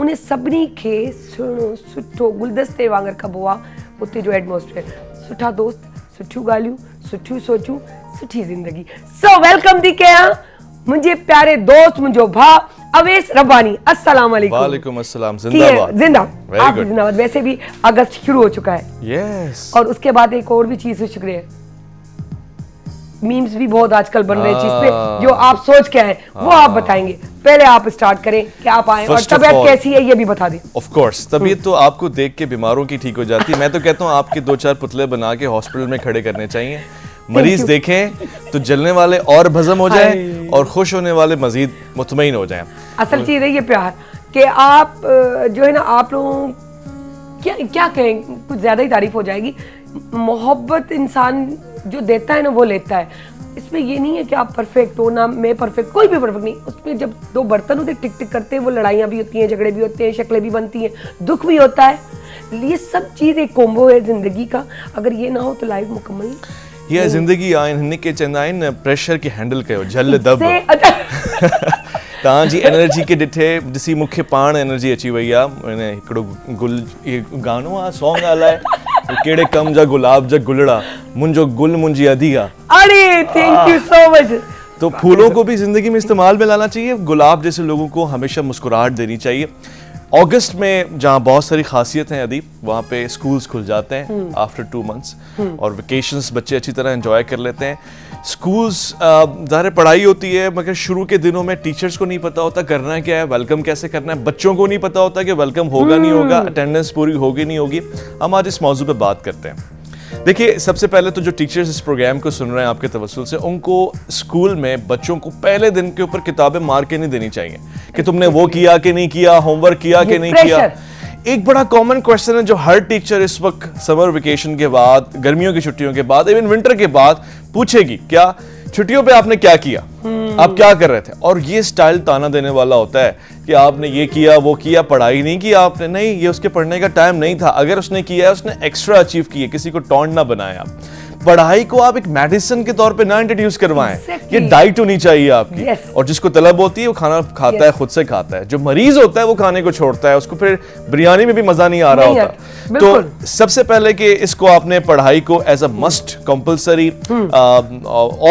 उन सभिनी खे सुहिणो सुठो गुलदस्ते वांगुरु कबो आहे, उते जो एटमॉस्फेयर, सुठा दोस्त, सुठियूं ॻाल्हियूं, सुठियूं सोचूं, सुठी ज़िंदगी। सो वेलकम थी कयां मुंहिंजे प्यारे दोस्त, मुंहिंजो भाउ अवैस रब्बानी, अस्सलाम वालेकुम। वालेकुम अस्सलाम, जिंदाबाद। जिंदाबाद, Very आप good. जिंदाबाद। वैसे भी अगस्त शुरू हो चुका है यस और उसके बाद एक और भी चीज से शुक्रिया, मीम्स भी बहुत आजकल बन रहे हैं चीज पे, जो आप सोच के आए वो आप बताएंगे। पहले आप स्टार्ट करें कि आप आए और First of तबीयत all- कैसी है ये भी बता दें। ऑफ कोर्स, तबीयत तो आपको देख के बीमारों की ठीक हो जाती है। मैं तो कहता हूँ आपके 2-4 पुतले बना के हॉस्पिटल में खड़े करने चाहिए। मरीज you. देखें तो जलने वाले और भस्म हो जाएं और खुश होने वाले मजीद मुतमईन हो जाएं। असल चीज है ये प्यार, कि आप जो है ना, आप लोगों क्या क्या कहें, कुछ ज्यादा ही तारीफ हो जाएगी। मोहब्बत इंसान जो देता है ना वो लेता है। इसमें ये नहीं है कि आप परफेक्ट हो, ना मैं परफेक्ट, कोई भी परफेक्ट नहीं। उसमें जब दो बर्तन होते टिक टिक करते हैं, वो लड़ाइयाँ भी होती हैं, झगड़े भी होते हैं, शक्लें भी बनती हैं, दुख भी होता है। ये सब चीज़ एक कॉम्बो है जिंदगी का। अगर ये ना हो तो लाइफ मुकम्मल ये जिंदगी आइन हिन के चंदाइन प्रेशर के हैंडल कयो झल दब से तव्हांजी एनर्जी के ॾिठे ॾिसी मूंखे पाण एनर्जी अची वई आहे। मैंने हिकिड़ो गुल, ये गानो आहे, सॉन्ग हलाए, कहिड़े कम जा गुलाब जा गुलड़ा, मुंहिंजो गुल मुंहिंजी अधी आहे। अरे थैंक यू सो मच। तो फूलों को भी जिंदगी में इस्तेमाल में लाना चाहिए। गुलाब जैसे लोगों को हमेशा मुस्कुराहट देनी चाहिए। अगस्त में जहाँ बहुत सारी खासियत हैं अदीब, वहाँ पे स्कूल्स खुल जाते हैं आफ्टर 2 months और वेकेशंस बच्चे अच्छी तरह एंजॉय कर लेते हैं। स्कूल्स ज़ाहिर पढ़ाई होती है, मगर शुरू के दिनों में टीचर्स को नहीं पता होता करना क्या है, वेलकम कैसे करना है। बच्चों को नहीं पता होता कि वेलकम होगा नहीं होगा, अटेंडेंस पूरी होगी नहीं होगी। हम आज इस मौजू पे बात करते हैं। देखिए, सबसे पहले तो जो टीचर्स इस प्रोग्राम को सुन रहे हैं आपके तवस्सुल से, उनको स्कूल में बच्चों को पहले दिन के ऊपर किताबें मार के नहीं देनी चाहिए कि तुमने वो किया कि नहीं किया, होमवर्क किया कि नहीं किया। एक बड़ा कॉमन क्वेश्चन है जो हर टीचर इस वक्त समर वेकेशन के बाद, गर्मियों की छुट्टियों के बाद, इवन विंटर के बाद पूछेगी, क्या छुट्टियों पे आपने क्या किया, आप क्या कर रहे थे। और ये स्टाइल ताना देने वाला होता है कि आपने ये किया वो किया, पढ़ाई नहीं की आपने। नहीं, ये उसके पढ़ने का टाइम नहीं था। अगर उसने किया है, उसने एक्स्ट्रा अचीव किया, किसी को टॉन्ट ना बनाया। पढ़ाई को आप एक मेडिसिन के तौर पे ना इंट्रोड्यूस करवाएं। Exactly. ये डाइट होनी चाहिए आपकी। Yes. और जिसको तलब होती है वो खाना खाता है, खुद से खाता है। जो मरीज होता है वो खाने को छोड़ता है, उसको फिर बिरयानी में भी मजा नहीं आ रहा नहीं होता। बिल्कुल। तो सबसे पहले कि इसको आपने पढ़ाई को as a must compulsory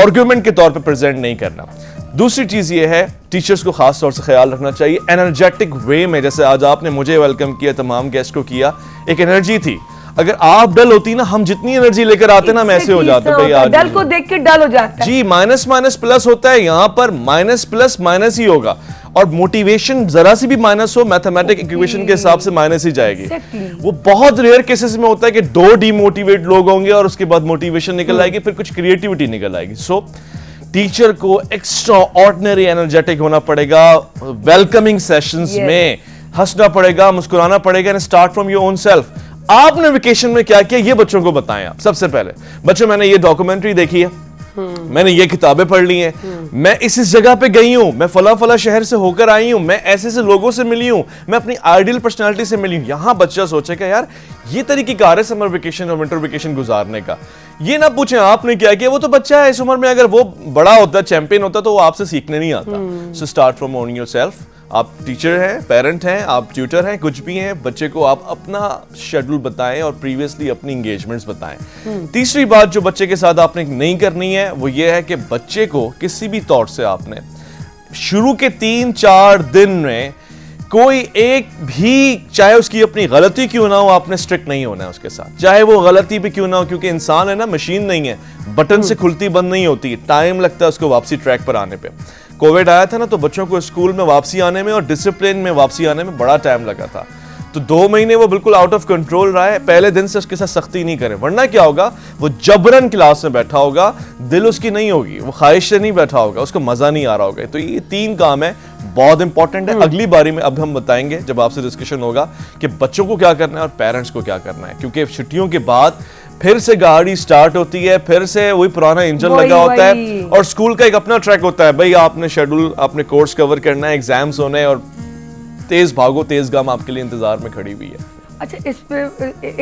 argument के तौर पे प्रेजेंट नहीं करना। दूसरी चीज ये है, टीचर्स को खास तौर से ख्याल रखना चाहिए एनर्जेटिक वे में। जैसे आज आपने मुझे वेलकम किया, तमाम गेस्ट को किया, एक एनर्जी थी। अगर आप डल होती ना, हम जितनी एनर्जी लेकर आते ना, हम ऐसे हो जाते भाई। आज डल को देख के डल हो जाता है जी, माइनस माइनस प्लस होता है, यहाँ पर माइनस प्लस माइनस ही होगा। और मोटिवेशन जरा सी भी माइनस हो, मैथमेटिक इक्वेशन के हिसाब से माइनस ही जाएगी। वो बहुत रेयर केसेस में होता है कि 2 डीमोटिवेट लोग होंगे और उसके बाद मोटिवेशन निकल आएगी, फिर कुछ क्रिएटिविटी निकल आएगी। सो टीचर को एक्स्ट्रा ऑर्डिनरी एनर्जेटिक होना पड़ेगा। वेलकमिंग सेशंस में हंसना पड़ेगा, मुस्कुराना पड़ेगा। And start from your own self. आपने वेकेशन में क्या किया ये बच्चों को बताएं। आप सबसे पहले, बच्चों मैंने ये डॉक्यूमेंट्री देखी है, मैंने ये किताबें पढ़ ली हैं, मैं इस जगह पे गई हूं, मैं फला फला शहर से होकर आई हूं, मैं ऐसे ऐसे लोगों से मिली हूं, मैं अपनी आइडियल पर्सनालिटी से मिली हूं। यहां बच्चा सोचेगा यार ये तरीकेकार है समर वेकेशन और विंटर वेकेशन गुजारने का। ये ना पूछे आपने क्या किया, वो तो बच्चा है इस उम्र में। अगर वो बड़ा होता, चैंपियन होता, तो वो आपसे सीखने नहीं आता। So start from own yourself. आप टीचर हैं, पेरेंट हैं, आप ट्यूटर हैं, कुछ भी हैं, बच्चे को आप अपना शेड्यूल बताएं और प्रीवियसली अपनी एंगेजमेंट्स बताएं। तीसरी बात जो बच्चे के साथ आपने नहीं करनी है वो ये है कि बच्चे को किसी भी तौर से आपने शुरू के 3-4 दिन में कोई एक भी, चाहे उसकी अपनी गलती क्यों ना हो, आपने स्ट्रिक्ट नहीं होना है उसके साथ। चाहे वो गलती भी क्यों ना हो, क्योंकि इंसान है ना, मशीन नहीं है, बटन से खुलती बंद नहीं होती, टाइम लगता है उसको वापसी ट्रैक पर आने पे। कोविड आया था ना, तो बच्चों को स्कूल में वापसी आने में और डिसिप्लिन में वापसी आने में बड़ा टाइम लगा था। तो 2 महीने वो बिल्कुल आउट ऑफ कंट्रोल रहा है। पहले दिन से उसके साथ सख्ती नहीं करें, वरना क्या होगा, वो जबरन क्लास में बैठा होगा, दिल उसकी नहीं होगी, वो ख्वाहिश से नहीं बैठा होगा, उसको मजा नहीं आ रहा होगा। तो ये 3 काम है, बहुत इंपॉर्टेंट है। अगली बारी में अब हम बताएंगे जब आपसे डिस्कशन होगा कि बच्चों को क्या करना है और पेरेंट्स को क्या करना है, क्योंकि छुट्टियों के बाद फिर से गाड़ी स्टार्ट होती है, फिर से वही पुराना इंजन लगा होता है। और स्कूल का एक अपना ट्रैक होता है, भाई आपने शेड्यूल, आपने कोर्स कवर करना है, एग्जाम्स होने हैं, और तेज भागो तेज गम आपके लिए इंतजार में खड़ी हुई है। अच्छा, इस पे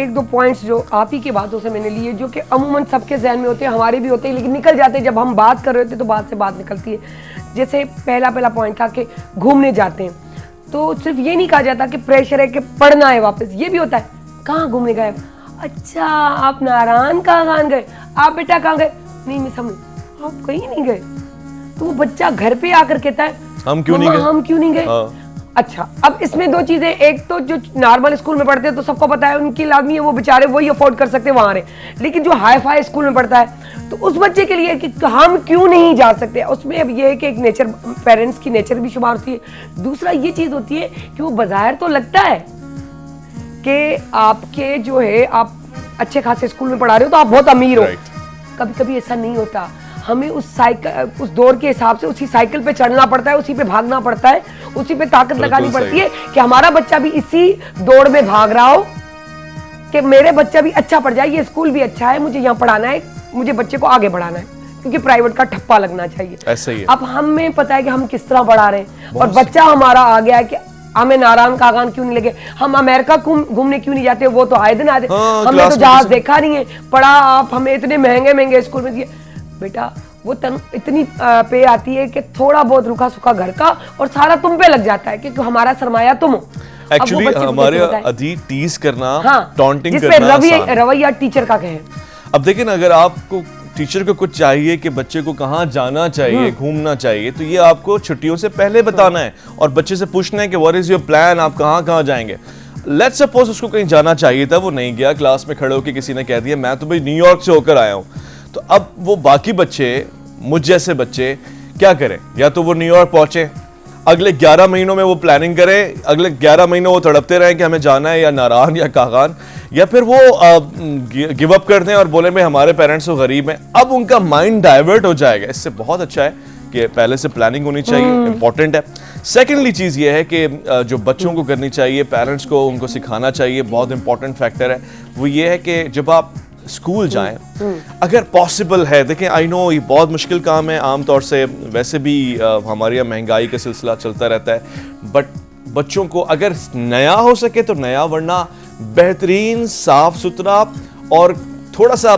1-2 पॉइंट्स जो आप ही की बातों से मैंने लिए, जो कि अमूमन सबके जहन में होते हैं, हमारे भी होते हैं, लेकिन निकल जाते हैं जब हम बात कर रहे होते हैं, तो बात से बात निकलती है। जैसे पहला पॉइंट था कि घूमने जाते हैं, तो सिर्फ ये नहीं कहा जाता कि प्रेशर है कि पढ़ना है वापस, ये भी होता है कहाँ घूमने गए, अच्छा आप नारायण कहाँ गए, आप बेटा कहाँ गए, नहीं मैं समझ, आप कहीं नहीं गए। तो वो बच्चा घर पे आकर कहता है हम क्यों नहीं मम्मा, गए? हम क्यों नहीं गए? हाँ। अच्छा, अब इसमें दो चीजें, एक तो जो नॉर्मल स्कूल में पढ़ते हैं तो सबको पता है उनकी लाजमी है, वो बेचारे वही अफोर्ड कर सकते हैं वहां रहे। लेकिन जो हाई फाई स्कूल में पढ़ता है तो उस बच्चे के लिए कि हम क्यों नहीं जा सकते, उसमें अब ये है कि एक नेचर, पेरेंट्स की नेचर भी शुमार होती है। दूसरा ये चीज होती है कि वो बाहर तो लगता है कि आपके जो है आप अच्छे खासे स्कूल में पढ़ा रहे हो तो आप बहुत अमीर हो। कभी कभी ऐसा नहीं होता, हमें उस दौर के हिसाब से उसी साइकिल पे चढ़ना पड़ता है, उसी पे भागना पड़ता है, उसी पे ताकत लगानी पड़ती है कि हमारा बच्चा भी इसी दौड़ में भाग रहा हो कि मेरे बच्चा भी अच्छा पढ़ जाए, ये स्कूल भी अच्छा है, मुझे यहाँ पढ़ाना है, मुझे बच्चे को आगे बढ़ाना है, क्योंकि प्राइवेट का ठप्पा लगना चाहिए। ऐसा ही है। अब हमें पता है कि हम किस तरह पढ़ा रहे हैं और बच्चा हमारा आ गया है कि हमें नारायण कागान क्यों नहीं लगे, हम अमेरिका घूमने क्यों नहीं जाते, वो तो आए दिन आते, हमने तो जहाज देखा नहीं है, पढ़ा आप हमें इतने महंगे महंगे स्कूल में दिए। बेटा वो इतनी पे आती है कि थोड़ा बहुत रुखा सुखा घर का और सारा तुम पे लग जाता है क्योंकि हमारा सरमाया तुम हो। एक्चुअली हमारे अधी टीज करना, टॉन्टिंग करना रवैया टीचर का कहे। अब देखिए ना, अगर आपको टीचर को कुछ चाहिए कि बच्चे को कहाँ जाना चाहिए, घूमना चाहिए, तो ये आपको छुट्टियों से पहले बताना है और बच्चे से पूछना है कि व्हाट इज योर प्लान, आप कहाँ कहाँ जाएंगे। लेट्स सपोज उसको कहीं जाना चाहिए था, वो नहीं गया, क्लास में खड़े होकर किसी ने कह दिया मैं तो भाई न्यूयॉर्क से होकर आया हूँ, तो अब वो बाकी बच्चे, मुझ जैसे बच्चे क्या करें? या तो वो न्यूयॉर्क पहुंचे, अगले 11 महीनों में वो प्लानिंग करें, अगले 11 महीनों वो तड़पते रहें कि हमें जाना है, या नारायण या कागान, या फिर वो गिव अप कर दें और बोले मैं हमारे पेरेंट्स तो गरीब हैं। अब उनका माइंड डाइवर्ट हो जाएगा। इससे बहुत अच्छा है कि पहले से प्लानिंग होनी चाहिए, इंपॉर्टेंट है। सेकेंडली चीज़ ये है कि जो बच्चों को करनी चाहिए, पेरेंट्स को उनको सिखाना चाहिए, बहुत इंपॉर्टेंट फैक्टर है, वो ये है कि जब आप स्कूल जाएं, अगर पॉसिबल है, देखें आई नो ये बहुत मुश्किल काम है आमतौर से, वैसे भी हमारे यहाँ महंगाई का सिलसिला चलता रहता है, बट बच्चों को अगर नया हो सके तो नया, वरना बेहतरीन साफ सुथरा और थोड़ा सा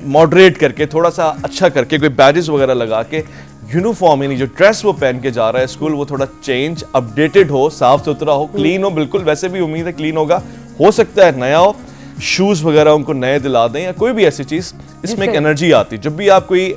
मॉडरेट करके, थोड़ा सा अच्छा करके, कोई बैजेस वगैरह लगा के, यूनिफॉर्म यानी जो ड्रेस वो पहन के जा रहा है स्कूल, वो थोड़ा चेंज, अपडेटेड हो, साफ सुथरा हो, क्लीन हो, बिल्कुल वैसे भी उम्मीद है क्लीन होगा, हो सकता है नया हो, शूज वगैरह उनको नए दिला दें या कोई भी ऐसी चीज, इसमें एक एनर्जी आती है। जब भी आप कोई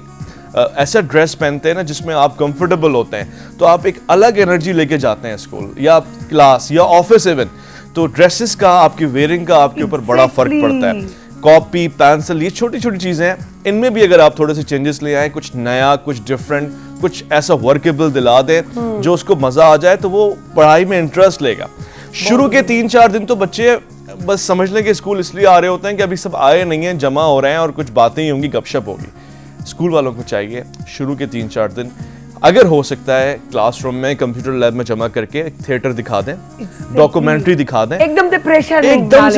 ऐसा ड्रेस पहनते हैं ना जिसमें आप कंफर्टेबल होते हैं, तो आप एक अलग एनर्जी लेके जाते हैं स्कूल या क्लास या ऑफिस इवन, तो ड्रेसेस का, आपकी वेयरिंग का आपके ऊपर बड़ा फर्क पड़ता है। कॉपी, पेंसिल, ये छोटी छोटी चीजें हैं, इनमें भी अगर आप थोड़े से चेंजेस ले आए, कुछ नया, कुछ डिफरेंट, कुछ ऐसा वर्केबल दिला दें जो उसको मजा आ जाए, तो वो पढ़ाई में इंटरेस्ट लेगा। शुरू के 3-4 दिन तो बच्चे बस समझ लें कि स्कूल इसलिए आ रहे होते हैं कि अभी सब आए नहीं हैं, जमा हो रहे हैं और कुछ बातें ही होंगी, गपशप होगी। स्कूल वालों को चाहिए शुरू के 3-4 दिन अगर हो सकता है क्लासरूम में, कंप्यूटर लैब में जमा करके एक थिएटर दिखा दें, डॉक्यूमेंट्री दिखा दें, एकदम से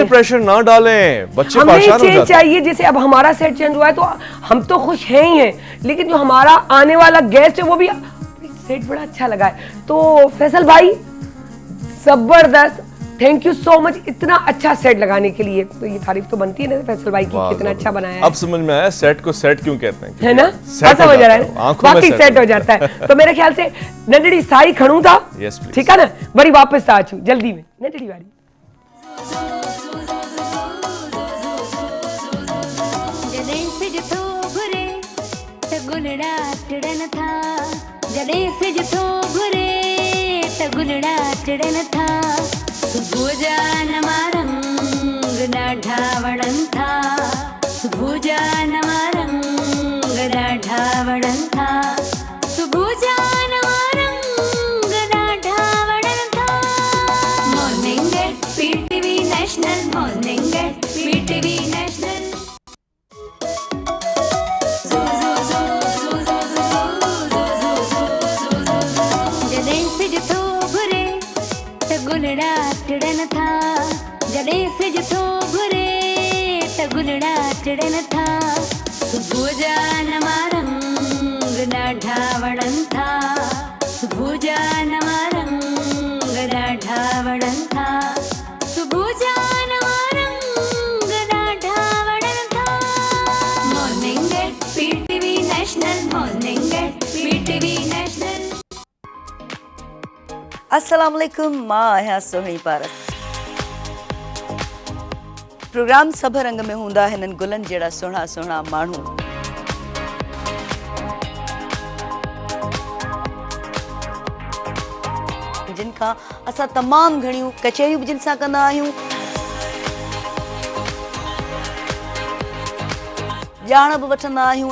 प्रेशर ना डालें, बच्चे परेशान हो जाते हैं। चाहिए जैसे अब हमारा सेट चेंज हुआ है तो हम तो खुश हैं ही हैं, लेकिन जो हमारा आने वाला गेस्ट है वो भी, सेट बड़ा अच्छा लगा है। तो फैसल भाई जबरदस्त, थैंक यू सो मच इतना अच्छा सेट लगाने के लिए। तो ये तारीफ तो बनती है ना फैसल भाई की, कितना अच्छा बनाया है। अब समझ में आया सेट को सेट क्यों कहते हैं, है ना? समझ आ रहा है, बाकी सेट हो जाता है। तो मेरे ख्याल से नंदड़ी साई खड़ू था, ठीक है ना, बड़ी वापस आ चु जल्दी में नंदड़ी वाली। जड़े से जथो घुरे त गुलड़ा चढ़न था, जड़े से जथो घुरे त गुलड़ा चढ़न था, सुभुजा नमा रंग डाढ़ा वड़न था, सुभुजा नमा रंग डाढ़ा वड़न था, सुभुजा नमा रंग डाढ़ा वड़न था। Morning at PTV national, morning at PTV national. जड़े से जथो घुरे त गुलड़ा चढ़न था, जड़े से जथो घुरे त गुलड़ा चढ़न था, सुभुजा नमा रंग डाढ़ा वड़न था, सुभुजा नमा रंग डाढ़ा वड़न था, सुभुजा नमा रंग डाढ़ा वड़न था। Morning at PTV national, morning at PTV national. अस्सलाम वालेकुम, मां आहियां सोहणी पारस। प्रोग्राम सभ रंग में हूंदा हिननि गुलनि जहिड़ा सुहिणा सुहिणा माण्हू। जिन खां असां तमामु घणियूं कचहरियूं बि जिन सां कंदा आहियूं, ॼाण बि वठंदा आहियूं।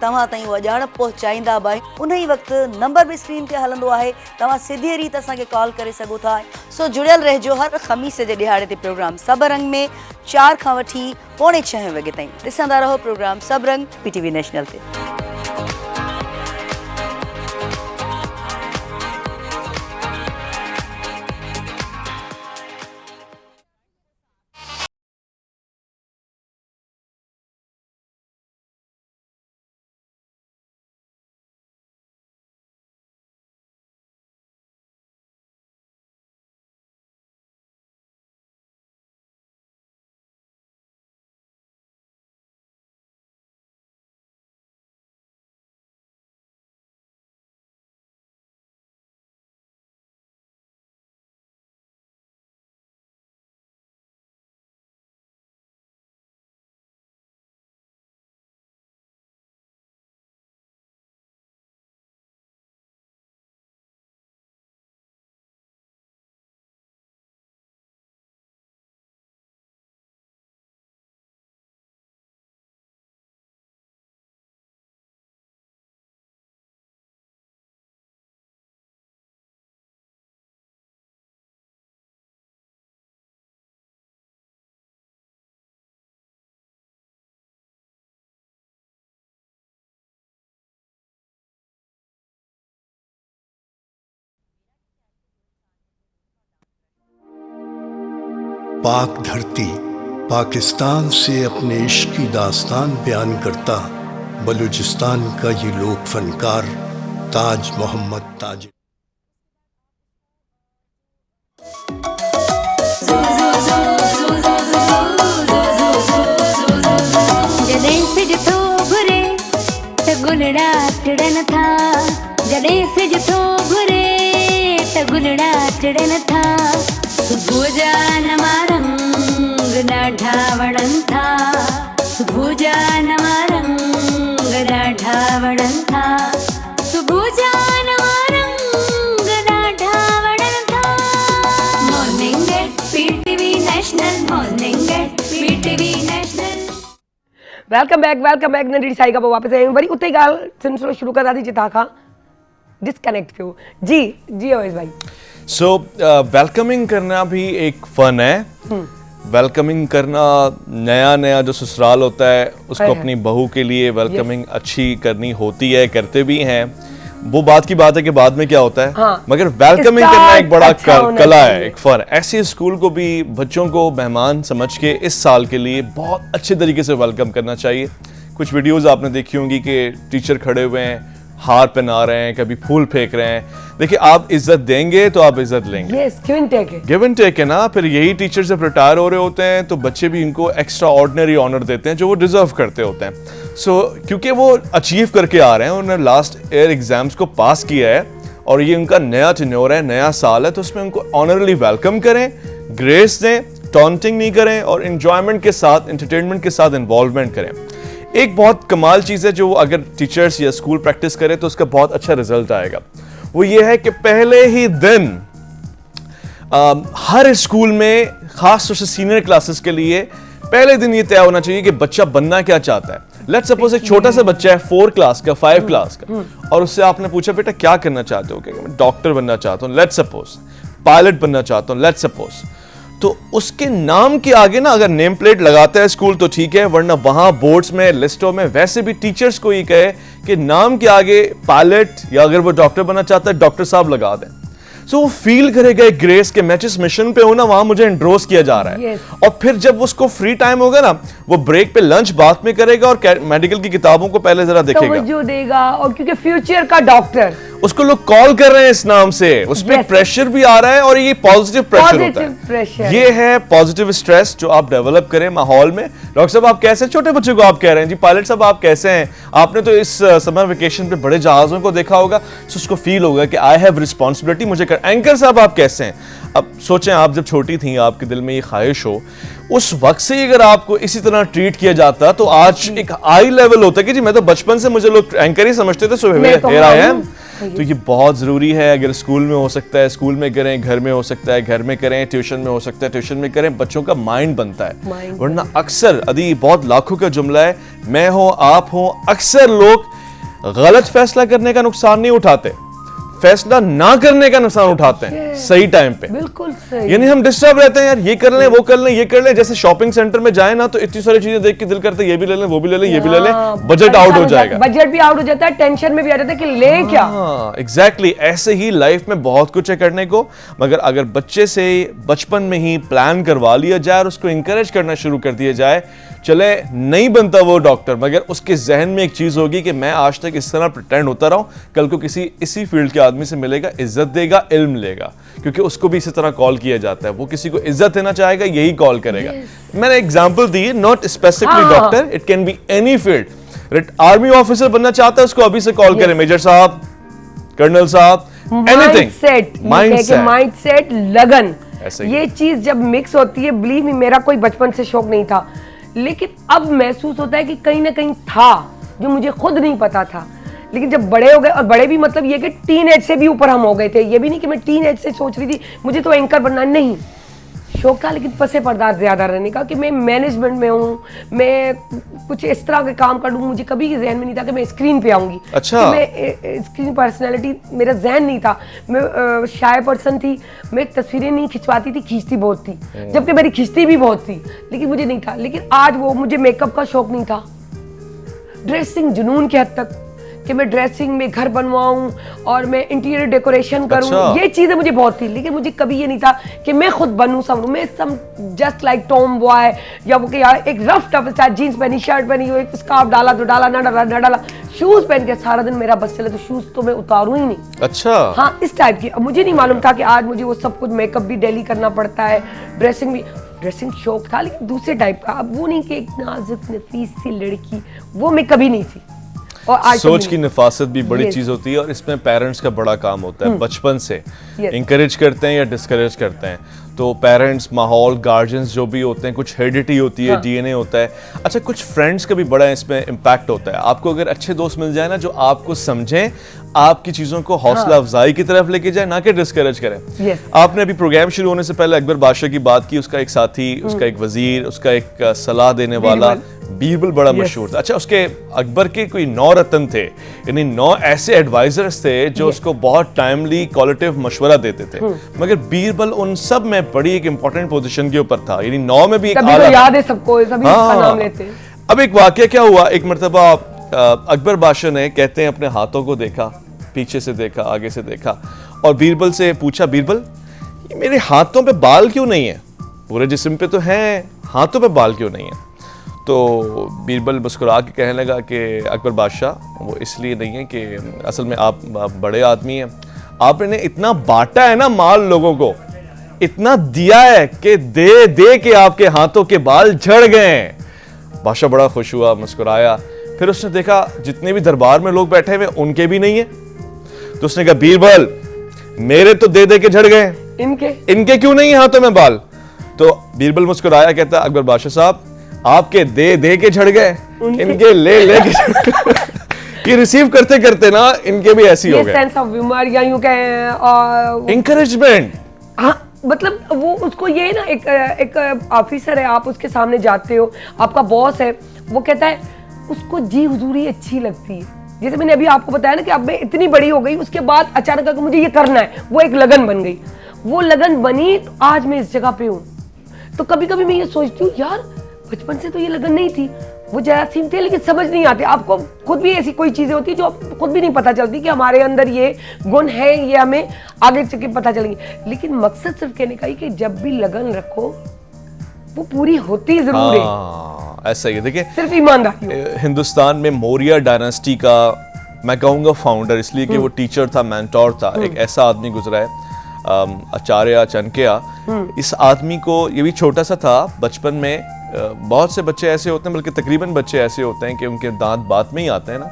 तव्हां ताईं उहा ॼाण पहुचाईंदा बि आहियूं। उन ई वक़्तु नंबर बि स्क्रीन ते हलंदो आहे, तव्हां सिधे रीति असांखे कॉल करे सघो था। सो जुड़ियल रहिजो हर ख़मीस जे ॾिहाड़े ते प्रोग्राम सब रंग में 4 खां वठी 4:45 वॻे ताईं। ॾिसंदा रहो प्रोग्राम सब रंग PTV नेशनल ते। पाक धरती पाकिस्तान से अपने इश्क की दास्तान बयान करता बलूचिस्तान का ये लोक फनकार ताज मोहम्मद ताज। जॾहिं सिज थो घुरे त गुलड़ा टिड़न था, जॾहिं सिज थो घुरे त गुलड़ा टिड़न था। सुबुह जा नवा रंग ॾाढा वणनि था, सुबुह जा नवा रंग ॾाढा वणनि था, सुबुह जा नवा रंग ॾाढा वणनि था। Morning at PTV National, morning at PTV National. Welcome back नंढड़ी साई खां पोइ वापसि आहियूं। वरी उते ई ॻाल्हि सिलसिलो शुरू कंदासीं जितां खां डिस्कनेक्ट थियो। जी अवेश भाई। सो वेलकमिंग करना भी एक फन है। वेलकमिंग करना, नया जो ससुराल होता है उसको अपनी बहू के लिए वेलकमिंग अच्छी करनी होती है, करते भी हैं। वो बात की बात है कि बाद में क्या होता है, हाँ, मगर वेलकमिंग करना एक बड़ा अच्छा कला है, एक फन। ऐसे स्कूल को भी बच्चों को मेहमान समझ के इस साल के लिए बहुत अच्छे तरीके से वेलकम करना चाहिए। कुछ वीडियोस आपने देखी होंगी कि टीचर खड़े हुए हैं, हार पहना रहे हैं, कभी फूल फेंक रहे हैं। देखिए, आप इज्जत देंगे तो आप इज्जत लेंगे। यस, गिव एंड टेक है ना। फिर यही टीचर जब रिटायर हो रहे होते हैं तो बच्चे भी इनको एक्स्ट्रा ऑर्डिनरी ऑनर देते हैं जो वो डिजर्व करते होते हैं। सो क्योंकि वो अचीव करके आ रहे हैं, उन्होंने लास्ट ईयर एग्जाम्स को पास किया है और ये उनका नया टेन्योर है, नया साल है, तो उसमें उनको ऑनरली वेलकम करें, ग्रेस दें, टॉन्टिंग नहीं करें और एंजॉयमेंट के साथ, एंटरटेनमेंट के साथ इन्वॉल्वमेंट करें। एक बहुत कमाल चीज़ है जो अगर टीचर्स या स्कूल प्रैक्टिस करें तो उसका बहुत अच्छा रिजल्ट आएगा। वो ये है कि पहले ही दिन हर स्कूल में, खास तौर से सीनियर क्लासेस के लिए, पहले दिन ये तय होना चाहिए कि बच्चा बनना क्या चाहता है। लेट्स सपोज एक छोटा सा बच्चा है 4 क्लास का, 5 क्लास का, और उससे आपने पूछा बेटा क्या करना चाहते हो, क्या मैं डॉक्टर बनना चाहता हूँ, लेट्स सपोज पायलट बनना चाहता हूँ, लेट्स सपोज, तो उसके नाम के आगे ना अगर नेम प्लेट लगाता है स्कूल तो ठीक है, वरना वहां बोर्ड्स में, लिस्टों में वैसे भी टीचर्स को ये कहे कि नाम के आगे पायलट या अगर वो डॉक्टर बनना चाहता है डॉक्टर साहब लगा दें। सो वो फील करेगा एक ग्रेस के मैं जिस मिशन पे हूं ना वहां मुझे एंड्रोस किया जा रहा है। और फिर जब उसको फ्री टाइम होगा ना, वो ब्रेक पे लंच बाद में करेगा और मेडिकल की किताबों को पहले जरा देखेगा, तवज्जो देगा, और क्योंकि फ्यूचर का डॉक्टर उसको लोग कॉल कर रहे हैं इस नाम से, उसमें प्रेशर भी आ रहा है और ये पॉजिटिव प्रेशर होता है। ये है पॉजिटिव स्ट्रेस जो आप डेवलप करें माहौल में। डॉक्टर साहब आप कैसे, छोटे बच्चों को आप कह रहे हैं जी, पायलट साहब आप कैसे हैं, आपने तो इस समर वेकेशन पे बड़े जहाजों को देखा होगा, तो उसको फील होगा कि आई हैव रिस्पॉन्सिबिलिटी, मुझे कर। एंकर साहब आप कैसे हैं? अब सोचें आप जब छोटी थी, आपके दिल में ये ख्वाहिश हो, उस वक्त से अगर आपको इसी तरह ट्रीट किया जाता तो आज एक हाई लेवल होता कि जी मैं तो बचपन से, मुझे लोग एंकर ही समझते थे, सो हियर आई एम। तो ये बहुत ज़रूरी है। अगर स्कूल में हो सकता है स्कूल में करें, घर में हो सकता है घर में करें, ट्यूशन में हो सकता है ट्यूशन में करें, बच्चों का माइंड बनता है। वरना अक्सर अदी बहुत लाखों का जुमला है, मैं हो आप हो, अक्सर लोग गलत फैसला करने का नुकसान नहीं उठाते, फैसला ना करने का नुकसान उठाते हैं सही टाइम पे। बिल्कुल सही। यानी हम डिस्टर्ब रहते हैं यार, ये कर लें वो कर लें ये कर लें। जैसे शॉपिंग सेंटर में जाए ना तो इतनी सारी चीजें देख के दिल करता है ये भी ले लें वो भी ले लें ये भी ले लें, बजट आउट हो जाएगा, बजट भी आउट हो जाता है, टेंशन में भी आ जाता है कि ले क्या। एग्जैक्टली ऐसे ही लाइफ में बहुत कुछ है करने को, मगर अगर बच्चे से बचपन में ही प्लान करवा लिया जाए और उसको इंकरेज करना शुरू कर दिया जाए, चले नहीं बनता वो डॉक्टर, मगर उसके जहन में एक चीज होगी कि मैं आज तक इस तरह प्रिटेंड होता रहा हूं, कल को किसी इसी फील्ड के आदमी से मिलेगा, इज्जत देगा, इल्म लेगा, क्योंकि उसको भी इसी तरह कॉल किया जाता है। वो किसी को इज्जत देना चाहेगा, यही कॉल करेगा। मैंने example the, not specifically doctor, it can be any field. Army officer बनना चाहता है, उसको अभी से कॉल करें, मेजर साहब, कर्नल साहब, एनीथिंग। माइंडसेट, लगन, ये चीज जब मिक्स होती है, बिलीव मी, मेरा कोई बचपन से शौक नहीं था, लेकिन अब महसूस होता है कि कहीं ना कहीं था जो मुझे खुद नहीं पता था। लेकिन जब बड़े हो गए, और बड़े भी मतलब ये कि टीन एज से भी ऊपर हम हो गए थे, ये भी नहीं कि मैं टीन एज से सोच रही थी मुझे तो एंकर बनना, नहीं, शौक था लेकिन पसे पर्दा ज्यादा रहने का, कि मैं मैनेजमेंट में हूँ, मैं कुछ इस तरह के काम कर लूँ। मुझे कभी जहन में नहीं था कि मैं स्क्रीन पे आऊंगी। अच्छा। मैं स्क्रीन पर्सनैलिटी, मेरा जहन नहीं था, मैं शाय पर्सन थी, मैं तस्वीरें नहीं खिंचवाती थी, खींचती बहुत थी, जबकि मेरी खिंचती भी बहुत थी, लेकिन मुझे नहीं था। लेकिन आज वो, मुझे मेकअप का शौक नहीं था, ड्रेसिंग जुनून की हद तक कि मैं ड्रेसिंग में घर बनवाऊं और मैं इंटीरियर डेकोरेशन करूं। अच्छा। ये चीजें मुझे बहुत थी, लेकिन मुझे कभी ये नहीं था कि मैं खुद बनूं समरूं। मैं जस्ट लाइक टॉम बॉय, या वो कि यार एक रफ टफ स्टाइल, जीन्स पहनी, शर्ट पहनी, एक स्कार्फ डाला तो डाला, ना डाला ना डाला, शूज पहन के सारा दिन मेरा बस चले तो शूज तो मैं उतारूं ही नहीं। अच्छा। हाँ, इस टाइप की। अब मुझे नहीं मालूम था कि आज मुझे वो सब कुछ, मेकअप भी डेली करना पड़ता है, ड्रेसिंग भी, ड्रेसिंग शौक था लेकिन दूसरे टाइप का। अब वो नहीं कि एक नाजुक नफीस सी लड़की, वो मैं कभी नहीं थी। और आज सोच की नफासत भी बड़ी चीज होती है, और इसमें पेरेंट्स का बड़ा काम होता है। बचपन से इंकरेज करते हैं या डिस्करेज करते हैं, तो पेरेंट्स, माहौल, गार्जियंस जो भी होते हैं, कुछ हेरिडिटी होती है, डीएनए होता है। अच्छा, कुछ फ्रेंड्स का भी बड़ा इसमें इम्पैक्ट होता है। आपको अगर अच्छे दोस्त मिल जाए ना, जो आपको समझें, आपकी चीजों को हौसला अफजाई की तरफ लेके जाए, ना कि डिस्करेज करें। आपने अभी प्रोग्राम शुरू होने से पहले अकबर बादशाह की बात की, उसका एक साथी, उसका एक वजीर, उसका एक सलाह देने वाला बीरबल बड़ा मशहूर था। अच्छा, उसके अकबर के कोई 9 रतन थे, यानी 9 ऐसे एडवाइजर्स थे जो उसको बहुत टाइमली क्वालिटिव मशवरा देते थे, मगर बीरबल उन सब में बड़ी एक इंपॉर्टेंट पोजीशन के ऊपर था। यानी 9 में भी एक आला, याद है सबको, सभी इसका नाम लेते हैं। अब एक वाकया क्या हुआ, एक मर्तबा अकबर बादशाह ने, कहते हैं, अपने हाथों को देखा, पीछे से देखा, आगे से देखा, और बीरबल से पूछा, बीरबल ये मेरे हाथों पे बाल क्यों नहीं है? पूरे जिस्म पे तो हैं, हाथों पे बाल क्यों नहीं है? तो बीरबल मुस्कुरा के कहने लगा कि अकबर बादशाह, वो इसलिए नहीं है कि असल में आप बड़े आदमी हैं, आपने इतना बांटा है ना माल लोगों को, इतना दिया है कि दे दे के आपके हाथों के बाल झड़ गए। बादशाह बड़ा खुश हुआ, मुस्कुराया। फिर उसने देखा जितने भी दरबार में लोग बैठे हुए उनके भी नहीं है, तो उसने कहा, बीरबल मेरे तो दे दे के झड़ गए, इनके क्यों नहीं हाथों में बाल? तो बीरबल मुस्कुराया, कहता, अकबर बादशाह साहब आपके दे दे के झड़ गए, इनके ले ले के ये रिसीव करते करते ना इनके भी ऐसी हो गए। सेंस ऑफ ह्यूमर, या यूं कहें एनकरेजमेंट। हाँ, मतलब वो उसको ये ना, एक ऑफिसर है, आप उसके सामने जाते हो, आपका बॉस है, वो कहता है उसको जी हुजूरी अच्छी लगती है। जैसे मैंने अभी आपको बताया ना कि अब मैं इतनी बड़ी हो गई, उसके बाद अचानक मुझे ये करना है, वो एक लगन बन गई, वो लगन बनी, तो आज मैं इस जगह पे हूँ। तो कभी कभी मैं ये सोचती हूँ, यार बचपन से तो ये लगन नहीं थी, वो जरासीम थे, लेकिन समझ नहीं आते। आपको खुद भी ऐसी कोई चीजें होती है जो आपको खुद भी नहीं पता चलती कि हमारे अंदर ये गुण है, ये हमें आगे चल के पता चलेंगे। लेकिन मकसद सिर्फ कहने का ही कि जब भी लगन रखो वो पूरी होती जरूर है। ऐसा ही है, देखिए, सिर्फ ईमानदारी। हिंदुस्तान में मौर्य डायनेस्टी का मैं कहूँगा फाउंडर, इसलिए कि वो टीचर था, मेंटोर था, एक ऐसा आदमी गुजरा है, आचार्य चाणक्य। इस आदमी को, ये भी छोटा सा था बचपन में, बहुत से बच्चे ऐसे होते हैं, बल्कि तकरीबन बच्चे ऐसे होते हैं कि उनके दांत बात में ही आते हैं ना,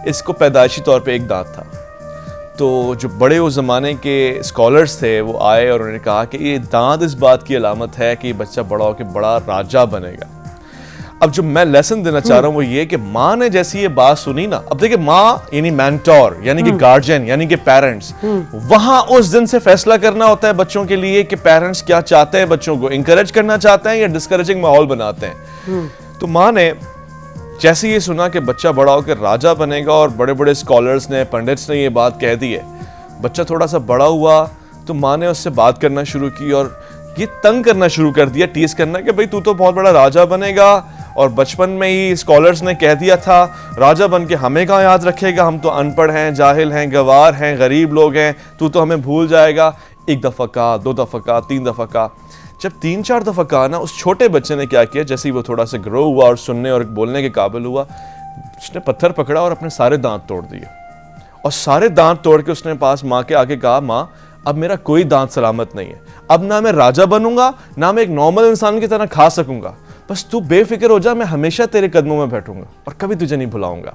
इसको पैदाइशी तौर पे एक दांत था। तो जो बड़े उस ज़माने के स्कॉलर्स थे वो आए और उन्होंने कहा कि ये दांत इस बात की अलामत है कि बच्चा बड़ा होकर बड़ा राजा बनेगा। अब जो मैं लेसन देना चाह रहा हूँ वो ये कि माँ ने जैसी ये बात सुनी ना, अब देखिए माँ यानी मेंटोर, यानी कि गार्जियन, यानी कि पेरेंट्स, वहां उस दिन से फैसला करना होता है बच्चों के लिए कि पेरेंट्स क्या चाहते हैं, बच्चों को इंकरेज करना चाहते हैं या डिस्करेजिंग माहौल बनाते हैं। तो माँ ने जैसे ये सुना कि बच्चा बड़ा होकर राजा बनेगा और बड़े बड़े स्कॉलर्स ने, पंडित्स ने ये बात कह दी है, बच्चा थोड़ा सा बड़ा हुआ तो माँ ने उससे बात करना शुरू की और ये तंग करना शुरू कर दिया, टीज करना कि भाई तू तो बहुत बड़ा राजा बनेगा, और बचपन में ही स्कॉलर्स ने कह दिया था राजा बन के हमें कहाँ याद रखेगा, हम तो अनपढ़ हैं, जाहिल हैं, गवार हैं, गरीब लोग हैं, तू तो हमें भूल जाएगा। एक दफ़ा कहा, 2 दफ़ा कहा, 3 दफ़ा कहा। जब 3-4 दफ़ा कहा ना, उस छोटे बच्चे ने क्या किया, जैसे ही वो थोड़ा सा ग्रो हुआ और सुनने और बोलने के काबिल हुआ, उसने पत्थर पकड़ा और अपने सारे दांत तोड़ दिए, और सारे दांत तोड़ के उसने पास माँ के आगे कहा, माँ अब मेरा कोई दांत सलामत नहीं है, अब ना मैं राजा बनूंगा ना मैं एक नॉर्मल इंसान की तरह खा सकूंगा, बस तू बेफिक्र हो जा, मैं हमेशा तेरे कदमों में बैठूंगा और कभी तुझे नहीं भुलाऊंगा।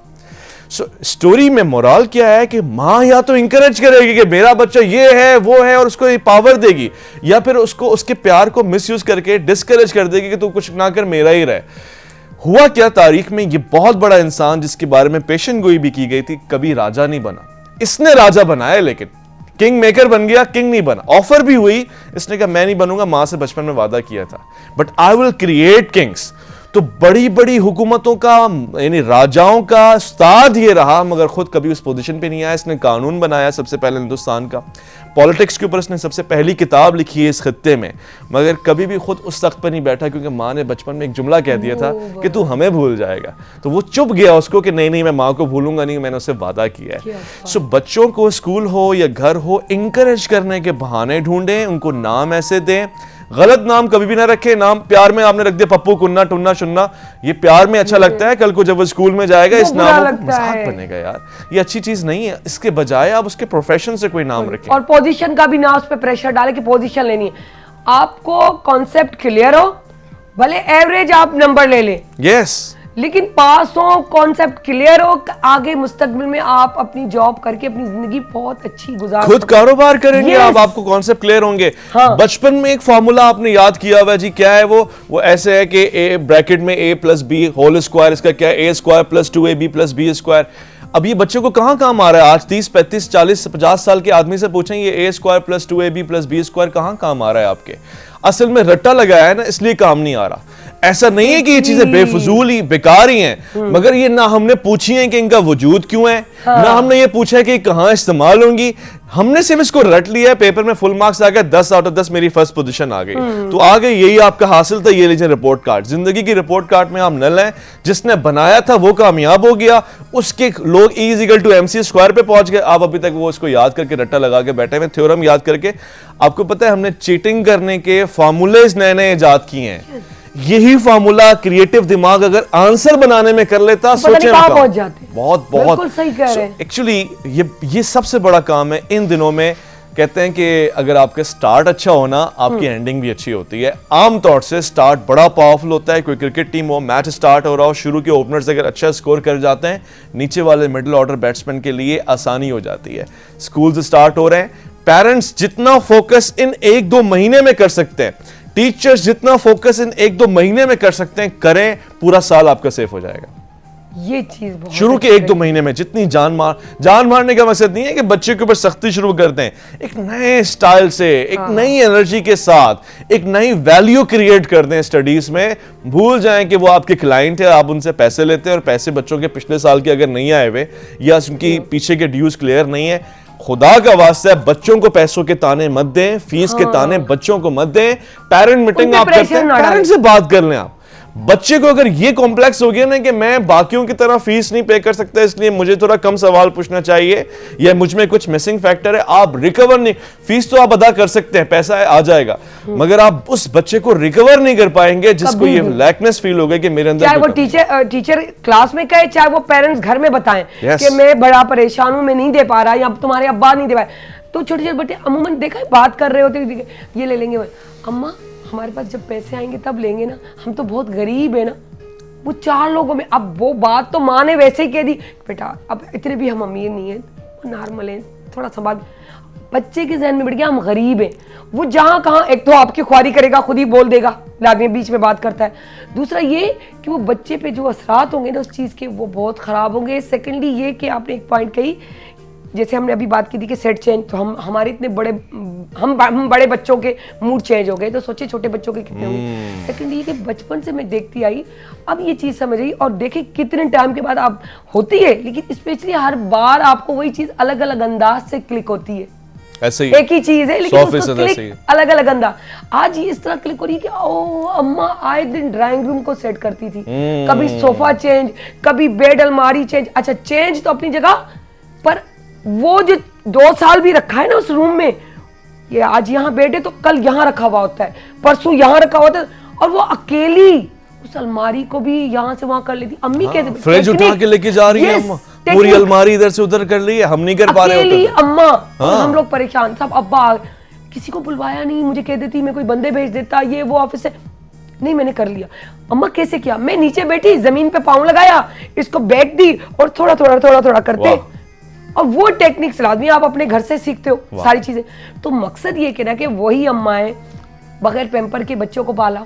सो स्टोरी में मोरल क्या है कि माँ या तो इंकरेज करेगी कि मेरा बच्चा ये है वो है और उसको ये पावर देगी, या फिर उसको उसके प्यार को मिसयूज करके डिस्करेज कर देगी कि तू कुछ ना कर, मेरा ही रहे। हुआ क्या, तारीख में ये बहुत बड़ा इंसान जिसके बारे में पेशन गोई भी की गई थी, कभी राजा नहीं बना। इसने राजा बनाया लेकिन किंग मेकर बन गया, किंग नहीं बना। ऑफर भी हुई, इसने कहा मैं नहीं बनूंगा, मां से बचपन में वादा किया था, but I will create Kings. तो बड़ी बड़ी हुकूमतों का यानी राजाओं का उस्ताद ये रहा, मगर खुद कभी उस पोजीशन पे नहीं आया। इसने कानून बनाया सबसे पहले हिंदुस्तान का, पॉलिटिक्स के ऊपर इसने सबसे पहली किताब लिखी है इस खित्ते में, मगर कभी भी खुद उस तख्त पर नहीं बैठा, क्योंकि माँ ने बचपन में एक जुमला कह दिया था कि तू हमें भूल जाएगा। तो वो चुप गया उसको कि नहीं नहीं मैं माँ को भूलूंगा नहीं, मैंने उससे वादा किया है। सो बच्चों को स्कूल हो या घर हो, इंकरेज करने के बहाने ढूंढें, उनको नाम ऐसे दें, गलत नाम कभी भी ना रखें। नाम प्यार में आपने रख दिया पप्पू, कुन्ना, टुन्ना, शुन्ना, ये प्यार में अच्छा लगता है, कल को जब वो स्कूल में जाएगा इस नाम को मजाक बनेगा यार, ये अच्छी चीज नहीं है। इसके बजाय आप उसके प्रोफेशन से कोई नाम रखें, और पोजीशन का भी ना उस पर प्रेशर डाले कि पोजीशन लेनी है। आपको कॉन्सेप्ट क्लियर हो, भले एवरेज आप नंबर ले ले, यस, लेकिन पास हो, कॉन्सेप्ट क्लियर हो, आगे मुस्तकबिल में आप अपनी जॉब करके अपनी जिंदगी बहुत अच्छी गुजार, खुद कारोबार करेंगे आप, आपको कॉन्सेप्ट क्लियर होंगे। हाँ। बचपन में एक फॉर्मूला आपने याद किया हुआ जी, क्या है वो ऐसे है कि ए ब्रैकेट में a plus B whole square, इसका क्या है, a square plus 2ab plus b square. अब ये बच्चों को कहाँ काम आ रहा है? आज 30, 35, 40, 50 साल के आदमी से पूछें ये a square plus 2ab plus b square कहाँ काम आ रहा है आपके? असल में रट्टा लगाया है ना, इसलिए काम नहीं आ रहा। ऐसा नहीं है कि ये चीजें बेफजूल ही बेकार ही हैं, मगर ये ना हमने पूछी है कि इनका वजूद क्यों है, ना हमने ये पूछा है कि कहाँ इस्तेमाल होंगी। हमने सिर्फ इसको रट लिया है, पेपर में फुल मार्क्स आ गए, 10 आउट ऑफ 10 मेरी फर्स्ट पोजीशन आ गई, तो आ गई, यही आपका हासिल था, ये लीजिए रिपोर्ट कार्ड। जिंदगी की रिपोर्ट कार्ड में आप नल हैं, जिसने बनाया था वो कामयाब हो गया, उसके लोग E = MC स्क्वायर पे पहुंच गए, आप अभी तक वो इसको याद करके रट्टा लगा के बैठे हुए, थ्योरम याद करके। आपको पता है हमने चीटिंग करने के फार्मूलेज नए नए इजाद किए हैं। यही फार्मूला क्रिएटिव दिमाग अगर आंसर बनाने में कर लेता, सोचें पहुंच जाते। बहुत बिल्कुल सही कह रहे हैं। एक्चुअली ये सबसे बड़ा काम है इन दिनों में। कहते हैं कि अगर आपका स्टार्ट अच्छा होना, आपकी एंडिंग भी अच्छी होती है। आमतौर से स्टार्ट बड़ा पावरफुल होता है। कोई क्रिकेट टीम हो, मैच स्टार्ट हो रहा हो, शुरू के ओपनर्स अगर अच्छा स्कोर कर जाते हैं, नीचे वाले मिडिल ऑर्डर बैट्समैन के लिए आसानी हो जाती है। स्कूल्स स्टार्ट हो रहे हैं, पेरेंट्स जितना फोकस इन 1-2 महीने में कर सकते हैं, टीचर्स जितना फोकस इन 1-2 महीने में कर सकते हैं, करें, पूरा साल आपका सेफ हो जाएगा। ये चीज बहुत शुरू के 1-2 महीने में जितनी जान मारने का मकसद नहीं है कि बच्चे के ऊपर सख्ती शुरू कर दें। एक नए स्टाइल से, एक नई एनर्जी के साथ एक नई वैल्यू क्रिएट कर दें स्टडीज में। भूल जाएं कि वो आपके क्लाइंट है, आप उनसे पैसे लेते हैं और पैसे बच्चों के पिछले साल के अगर नहीं आए हुए या उनकी पीछे के ड्यूज क्लियर नहीं है, खुदा का वास्ता है बच्चों को पैसों के ताने मत दें, फीस के ताने बच्चों को मत दें। पेरेंट मीटिंग आप करते हैं, पेरेंट से बात कर लें। आप बच्चे को अगर ये कॉम्प्लेक्स हो गया ना कि मैं बाकियों की तरह फीस नहीं पे कर सकता, इसलिए मुझे थोड़ा कम सवाल पूछना चाहिए या मुझ में कुछ मिसिंग फैक्टर है, आप रिकवर नहीं, फीस तो आप अदा कर सकते हैं, पैसा आ जाएगा, मगर आप उस बच्चे को रिकवर नहीं कर पाएंगे जिसको ये लैकनेस फील होगा कि मेरे अंदर, चाहे वो टीचर क्लास में कहे, चाहे वो पेरेंट्स घर में बताएं कि मैं बड़ा परेशान हूं, मैं नहीं दे पा रहा, या तुम्हारे अब्बा नहीं दे पाए, तो छोटे छोटे बच्चे अमूमन देखा है बात कर रहे होते, ये ले लेंगे, अम्मा हमारे पास जब पैसे आएंगे तब लेंगे ना, हम तो बहुत गरीब है ना। वो 4 लोगों में, अब वो बात तो माँ ने वैसे ही कह दी, बेटा अब इतने भी हम अमीर नहीं है, नॉर्मल है, थोड़ा संभाल। बच्चे के जहन में बैठ गया हम गरीब हैं, वो जहाँ कहाँ एक तो आपकी ख्वारी करेगा, खुद ही बोल देगा, लादमी बीच में बात करता है। दूसरा ये कि वो बच्चे पे जो असरात होंगे ना उस चीज़ के, वो बहुत ख़राब होंगे। सेकेंडली ये कि आपने एक पॉइंट कही, जैसे हमने अभी बात की थी कि सेट चेंज, तो हमारे इतने बड़े हम बड़े बच्चों के मूड चेंज हो गए, तो सोचिए छोटे बच्चों के कितने होंगे। सेकंडली कि बचपन से मैं देखती आई, अब ये चीज़ समझ आई, और देखिए कितने टाइम के बाद आप होती है, लेकिन स्पेशली हर बार आपको वही चीज़ अलग अलग अंदाज से क्लिक होती है। ऐसे ही एक ही चीज है लेकिन उसका क्लिक अलग अलग अंदाज। आज ये इस तरह क्लिक हो रही है कि ओ अम्मा आए दिन ड्राइंग रूम को सेट करती थी, कभी सोफा चेंज, कभी बेड अलमारी चेंज। अच्छा चेंज तो अपनी जगह, पर वो जो 2 साल भी रखा है ना उस रूम में, ये आज यहाँ बेड है तो कल यहाँ रखा हुआ होता है, परसों यहाँ रखा हुआ होता है, और वो अकेली उस अलमारी को भी यहाँ से वहां कर लेती। अम्मी कहते फ्रिज उठा के लेके जा रही है अम्मा, पूरी अलमारी इधर से उधर कर ली है, हम नहीं कर पा रहे होते अम्मा। हम लोग परेशान, सब अब्बा किसी को बुलवाया नहीं, मुझे कह देती, मैं कोई बंदे भेज देता, ये वो ऑफिस से नहीं, मैंने कर लिया। अम्मा कैसे किया? मैं नीचे बैठी, जमीन पे पाँव लगाया, इसको बैठ दी और थोड़ा थोड़ा करते, और वो टेक्निक्स लाजमी आप अपने घर से सीखते हो सारी चीजें। तो मकसद ये कहना कि वही अम्माएं बगैर पैम्पर के बच्चों को पाला,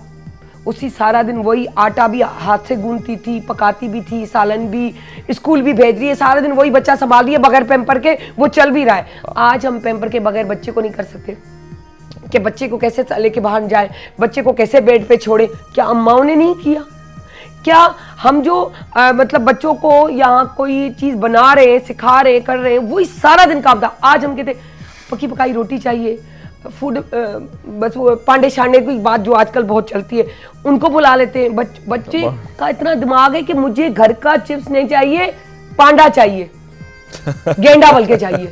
उसी सारा दिन वही आटा भी हाथ से गूंथती थी, पकाती भी थी, सालन भी, स्कूल भी भेज रही है, सारा दिन वही बच्चा संभाल रही है बगैर पैम्पर के, वो चल भी रहा है। आज हम पैम्पर के बगैर बच्चे को नहीं कर सकते कि बच्चे को कैसे लेके बाहर जाए, बच्चे को कैसे बेड पे छोड़े। क्या अम्माओं ने नहीं किया? क्या हम जो मतलब बच्चों को यहाँ कोई चीज़ बना रहे हैं, सिखा रहे हैं, कर रहे हैं, वही सारा दिन काम था। आज हम कहते पकी पकाई रोटी चाहिए, फूड बस वो पांडे शांडे की बात जो आजकल बहुत चलती है, उनको बुला लेते हैं। बच्चे का इतना दिमाग है कि मुझे घर का चिप्स नहीं चाहिए, पांडा चाहिए, गेंडा बल्कि चाहिए।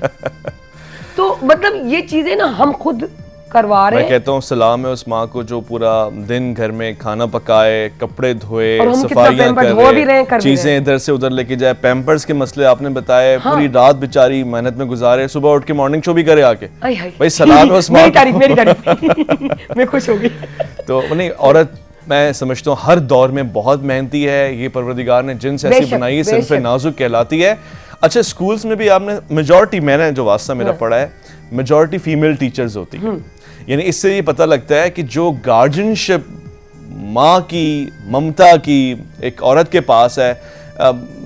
तो मतलब ये चीज़ें ना हम खुद करवा रहे हैं। मैं कहता हूँ सलाम है उस माँ को जो पूरा दिन घर में खाना पकाए, कपड़े धोए, सफाइयाँ करे, चीजें इधर से उधर लेके जाए। पैम्पर्स के मसले आपने बताए, पूरी रात बेचारी मेहनत में गुजारे, सुबह उठ के मॉर्निंग शो भी करे आके। भाई सलाम है उस माँ को। मैं खुश हो गई। तो नहीं, औरत मैं समझता हूँ हर दौर में बहुत मेहनती है, ये परवरदिगार ने जिन्स ऐसी बनाई है, सिर्फ नाजुक कहलाती है। अच्छा स्कूल्स में भी आपने मेजॉरिटी, मैंने जो वास्ता मेरा पढ़ा है, मेजॉरिटी फीमेल टीचर्स होती है, यानी इससे ये पता लगता है कि जो गार्जियनशिप माँ की, ममता की एक औरत के पास है,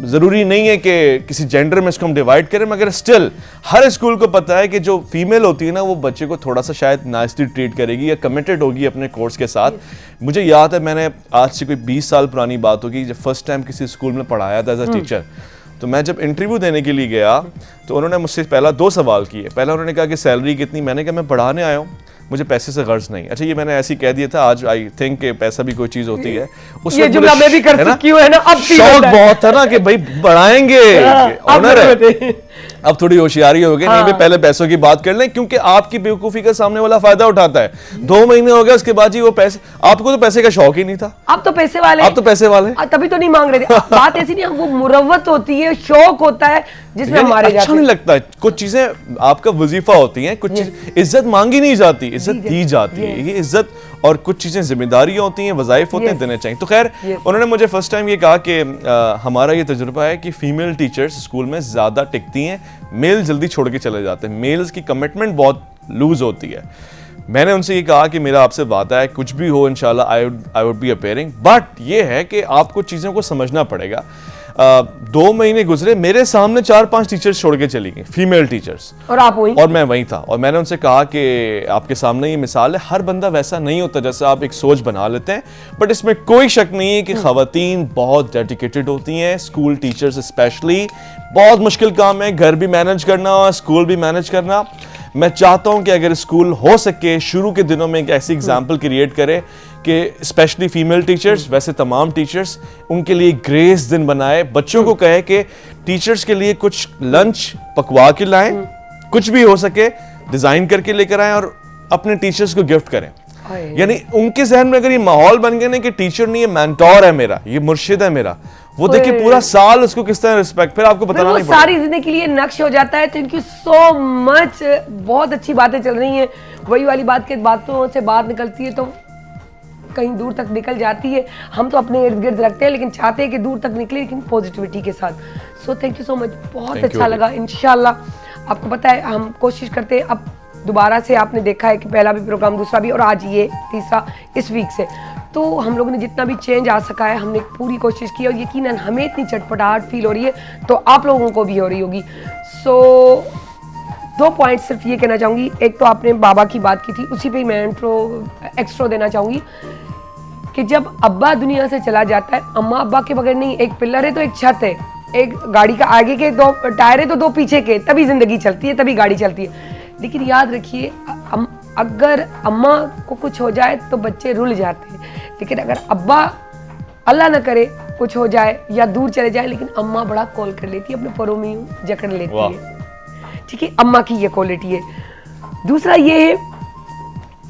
ज़रूरी नहीं है कि किसी जेंडर में इसको हम डिवाइड करें, मगर स्टिल हर स्कूल को पता है कि जो फीमेल होती है ना वो बच्चे को थोड़ा सा शायद नाइसली ट्रीट करेगी या कमिटेड होगी अपने कोर्स के साथ। मुझे याद है, मैंने आज से कोई 20 साल पुरानी बात होगी, जब फर्स्ट टाइम किसी स्कूल में पढ़ाया था एज अ टीचर, तो मैं जब इंटरव्यू देने के लिए गया तो उन्होंने मुझसे पहला 2 सवाल किए। पहला उन्होंने कहा कि सैलरी कितनी, मैंने कहा मैं पढ़ाने आया हूँ, मुझे पैसे से गर्ज नहीं। अच्छा ये मैंने ऐसे ही कह दिया था, आज आई थिंक कि पैसा भी कोई चीज होती है। उस ये जुमला मैं भी कर चुकी हूं, है ना। अब शौक बहुत था ना कि भाई बढ़ाएंगे, ऑनर है। अब थोड़ी होशियारी हो गई, नहीं भी पहले पैसों की बात कर लें, क्योंकि आपकी बेवकूफी का सामने वाला फायदा उठाता है। 2 महीने हो गए उसके बाद जी वो पैसे, आपको तो पैसे का शौक ही नहीं था, आप तो पैसे वाले, आप तो पैसे वाले, तभी तो नहीं मांग रहे थे। बात ऐसी नहीं, वो मुरव्वत होती है, शौक होता है जिसमें हमारे जाते हैं। अच्छा नहीं लगता, कुछ चीजें आपका वजीफा होती हैं, कुछ चीज इज्जत मांगी नहीं जाती, इज्जत दी जाती है। ये इज्जत और कुछ चीजें जिम्मेदारियां होती हैं, वज़ाइफ होते हैं, देने चाहिए। तो खैर उन्होंने मुझे फर्स्ट टाइम ये कहा कि हमारा ये तजुर्बा है कि फीमेल टीचर्स स्कूल में ज्यादा टिकती हैं, मेल जल्दी छोड़ के चले जाते हैं, मेल्स की कमिटमेंट बहुत लूज होती है। मैंने उनसे ये कहा कि मेरा आपसे वादा है, कुछ भी हो इंशाल्लाह I would be appearing, but ये है कि आपको चीज़ों को समझना पड़ेगा। 2 महीने गुजरे, मेरे सामने 4-5 टीचर्स छोड़ के चली गई, फीमेल टीचर्स, और आप वही, और मैं वहीं था। और मैंने उनसे कहा कि आपके सामने ये मिसाल है, हर बंदा वैसा नहीं होता जैसा आप एक सोच बना लेते हैं, बट इसमें कोई शक नहीं है कि खवातीन बहुत डेडिकेटेड होती हैं, स्कूल टीचर्स स्पेशली। बहुत मुश्किल काम है, घर भी मैनेज करना और स्कूल भी मैनेज करना। मैं चाहता हूं कि अगर स्कूल हो सके शुरू के दिनों में एक ऐसी एग्जाम्पल क्रिएट करे कि स्पेशली फीमेल टीचर्स, वैसे तमाम टीचर्स, उनके लिए ग्रेस दिन बनाए, बच्चों को कहे कि टीचर्स के लिए कुछ लंच पकवा के लाएं, कुछ भी हो सके डिजाइन करके लेकर आएं और अपने टीचर्स को गिफ्ट करें। यानी उनके जहन में अगर ये माहौल बन गया ना कि टीचर नहीं, ये मेंटोर है मेरा, ये मुर्शिद है मेरा, वो देखिए पूरा साल उसको किस तरह रिस्पेक्ट, फिर आपको बताना नहीं पड़ेगा, सारी जिंदगी के लिए नक्श हो जाता है। थैंक यू सो मच, बहुत अच्छी बातें चल रही हैं। वही वाली बात के बातों से बात निकलती है तो कहीं दूर तक निकल जाती है। हम तो अपने इर्द गिर्द रखते हैं लेकिन चाहते हैं कि दूर तक निकले, लेकिन पॉजिटिविटी के साथ। So thank you so much, बहुत अच्छा लगा। इंशाल्लाह आपको पता है हम कोशिश करते हैं, अब दोबारा से आपने देखा है कि पहला भी प्रोग्राम, दूसरा भी, और आज ये तीसरा इस वीक से, तो हम लोगों ने जितना भी चेंज आ सका है हमने पूरी कोशिश की, और यकीनन हमें इतनी चटपटाहट फील हो रही है तो आप लोगों को भी हो रही होगी। सो 2 पॉइंट सिर्फ ये कहना चाहूँगी। एक तो आपने बाबा की बात की थी, उसी पे मैं एक्स्ट्रा देना चाहूँगी कि जब अब्बा दुनिया से चला जाता है, अम्मा अब्बा के बगैर नहीं, एक पिलर है तो एक छत है, एक गाड़ी का आगे के 2 टायर है तो 2 पीछे के, तभी जिंदगी चलती है, तभी गाड़ी चलती है। लेकिन याद रखिए अगर अम्मा को कुछ हो जाए तो बच्चे रुल जाते हैं, लेकिन अगर अब्बा अल्लाह ना करे कुछ हो जाए या दूर चले जाए, लेकिन अम्मा बड़ा कॉल कर लेती है, अपने परों में जकड़ लेती है। ठीक है, अम्मा की ये क्वालिटी है। दूसरा ये है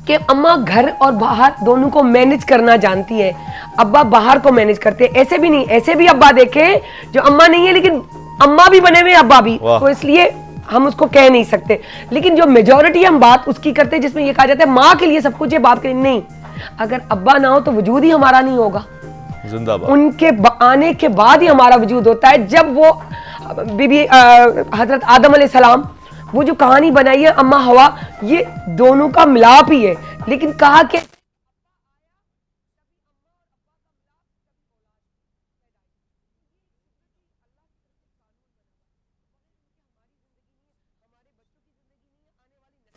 कि अम्मा घर और बाहर दोनों को मैनेज करना जानती है, अब्बा बाहर को मैनेज करते हैं। ऐसे भी नहीं, ऐसे भी अब्बा देखे जो अम्मा नहीं है लेकिन अम्मा भी बने हुए अब्बा भी, तो इसलिए हम उसको कह नहीं सकते। लेकिन जो मेजॉरिटी हम बात उसकी करते हैं जिसमें ये कहा जाता है माँ के लिए सब कुछ, ये बात करें नहीं, अगर अब्बा ना हो तो वजूद ही हमारा नहीं होगा, जिंदाबाद। उनके आने के बाद ही हमारा वजूद होता है। जब वो बीबी हजरत आदम अलैहिस्सलाम, वो जो कहानी बनाई है अम्मा हवा, ये दोनों का मिलाप ही है, लेकिन कहा कि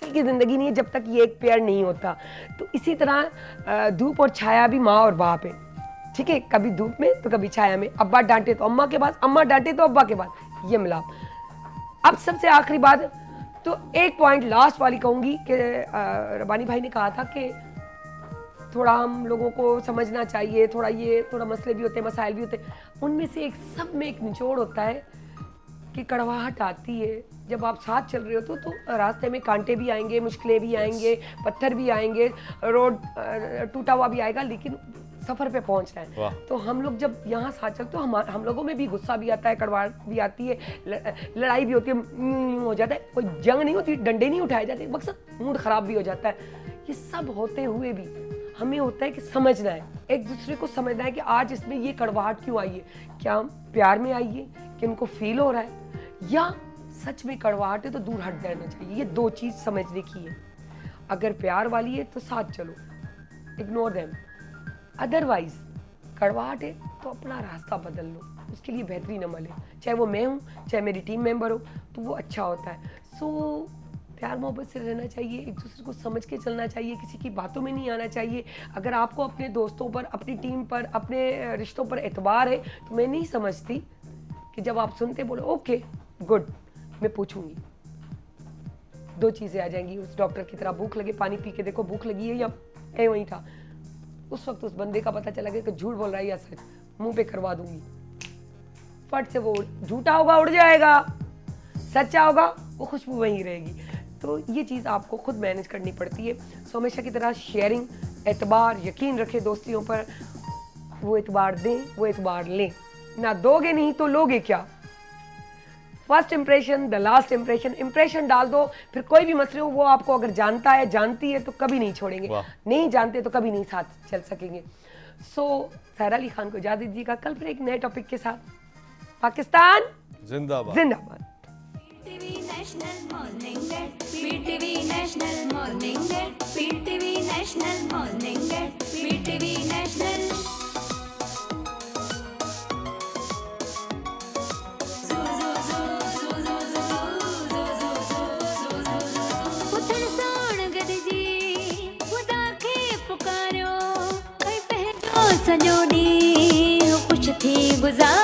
की जिंदगी नहीं है जब तक ये एक पेयर नहीं होता। तो इसी तरह धूप और छाया भी माँ और बाप है, ठीक है, कभी धूप में तो कभी छाया में। अब्बा डांटे तो अम्मा के पास, अम्मा डांटे तो अब्बा के पास, ये मिलाप। अब सबसे आखिरी बात, तो एक पॉइंट लास्ट वाली कहूंगी कि रबानी भाई ने कहा था कि थोड़ा हम लोगों को समझना चाहिए, थोड़ा मसले भी होते हैं, मसाइल भी होते हैं। उनमें से एक सब में एक निचोड़ होता है कि कड़वाहट आती है जब आप साथ चल रहे हो तो रास्ते में कांटे भी आएंगे, मुश्किलें भी आएंगे, पत्थर भी आएंगे, रोड टूटा हुआ भी आएगा, लेकिन सफ़र पे पहुंच रहे हैं। तो हम लोग जब यहाँ साथ चलते तो हम लोगों में भी गुस्सा भी आता है, कड़वाहट भी आती है, लड़ाई भी होती है, हो जाता है, कोई जंग नहीं होती, डंडे नहीं उठाए जाते, मकसद मूड ख़राब भी हो जाता है। ये सब होते हुए भी हमें होता है कि समझना है, एक दूसरे को समझना है कि आज इसमें ये कड़वाहट क्यों आई है, क्या प्यार में आई है कि उनको फील हो रहा है, या सच में कड़वाहट है तो दूर हट जाना चाहिए। ये 2 चीज़ समझने की है। अगर प्यार वाली है तो साथ चलो, इग्नोर देम, अदरवाइज कड़वाहट है तो अपना रास्ता बदल लो, उसके लिए बेहतरीन अमल है, चाहे वो मैं हूँ, चाहे मेरी टीम मेंबर हो, तो वो अच्छा होता है। सो प्यार मोहब्बत से रहना चाहिए, एक दूसरे को समझ के चलना चाहिए, किसी की बातों में नहीं आना चाहिए। अगर आपको अपने दोस्तों पर, अपनी टीम पर, अपने रिश्तों पर एतबार है तो मैं नहीं समझती कि जब आप सुनते बोलो ओके गुड, मैं पूछूंगी, 2 चीज़ें आ जाएंगी। उस डॉक्टर की तरह भूख लगे, पानी पी के देखो भूख लगी है या वहीं था। उस वक्त उस बंदे का पता चला गया कि झूठ बोल रहा है या सच, मुंह पे करवा दूंगी, फट से वो झूठा होगा उड़ जाएगा, सच्चा होगा वो खुशबू वहीं रहेगी। तो ये चीज़ आपको खुद मैनेज करनी पड़ती है। सो हमेशा की तरह शेयरिंग, एतबार, यकीन रखें दोस्तियों पर, वो एतबार दें, वो एतबार लें, ना दोगे नहीं तो लोगे क्या। First impression the last impression डाल दो, फिर कोई भी मसले हो वो आपको अगर जानता है, जानती है तो कभी नहीं छोड़ेंगे, नहीं जानते तो कभी नहीं साथ चल सकेंगे। सो सायरा अली खान को इजाज़त दीजिएगा, कल फिर एक नए टॉपिक के साथ। पाकिस्तान जिंदाबाद, जिंदाबाद। PTV National Morning Net, PTV National Morning Net, PTV National Morning Net, PTV National उथड़ सोण गॾिजी ख़ुदा खे पुकारियो, ऐं पंहिंजो सॼो ॾींहुं ख़ुशि थी गुज़ारियो।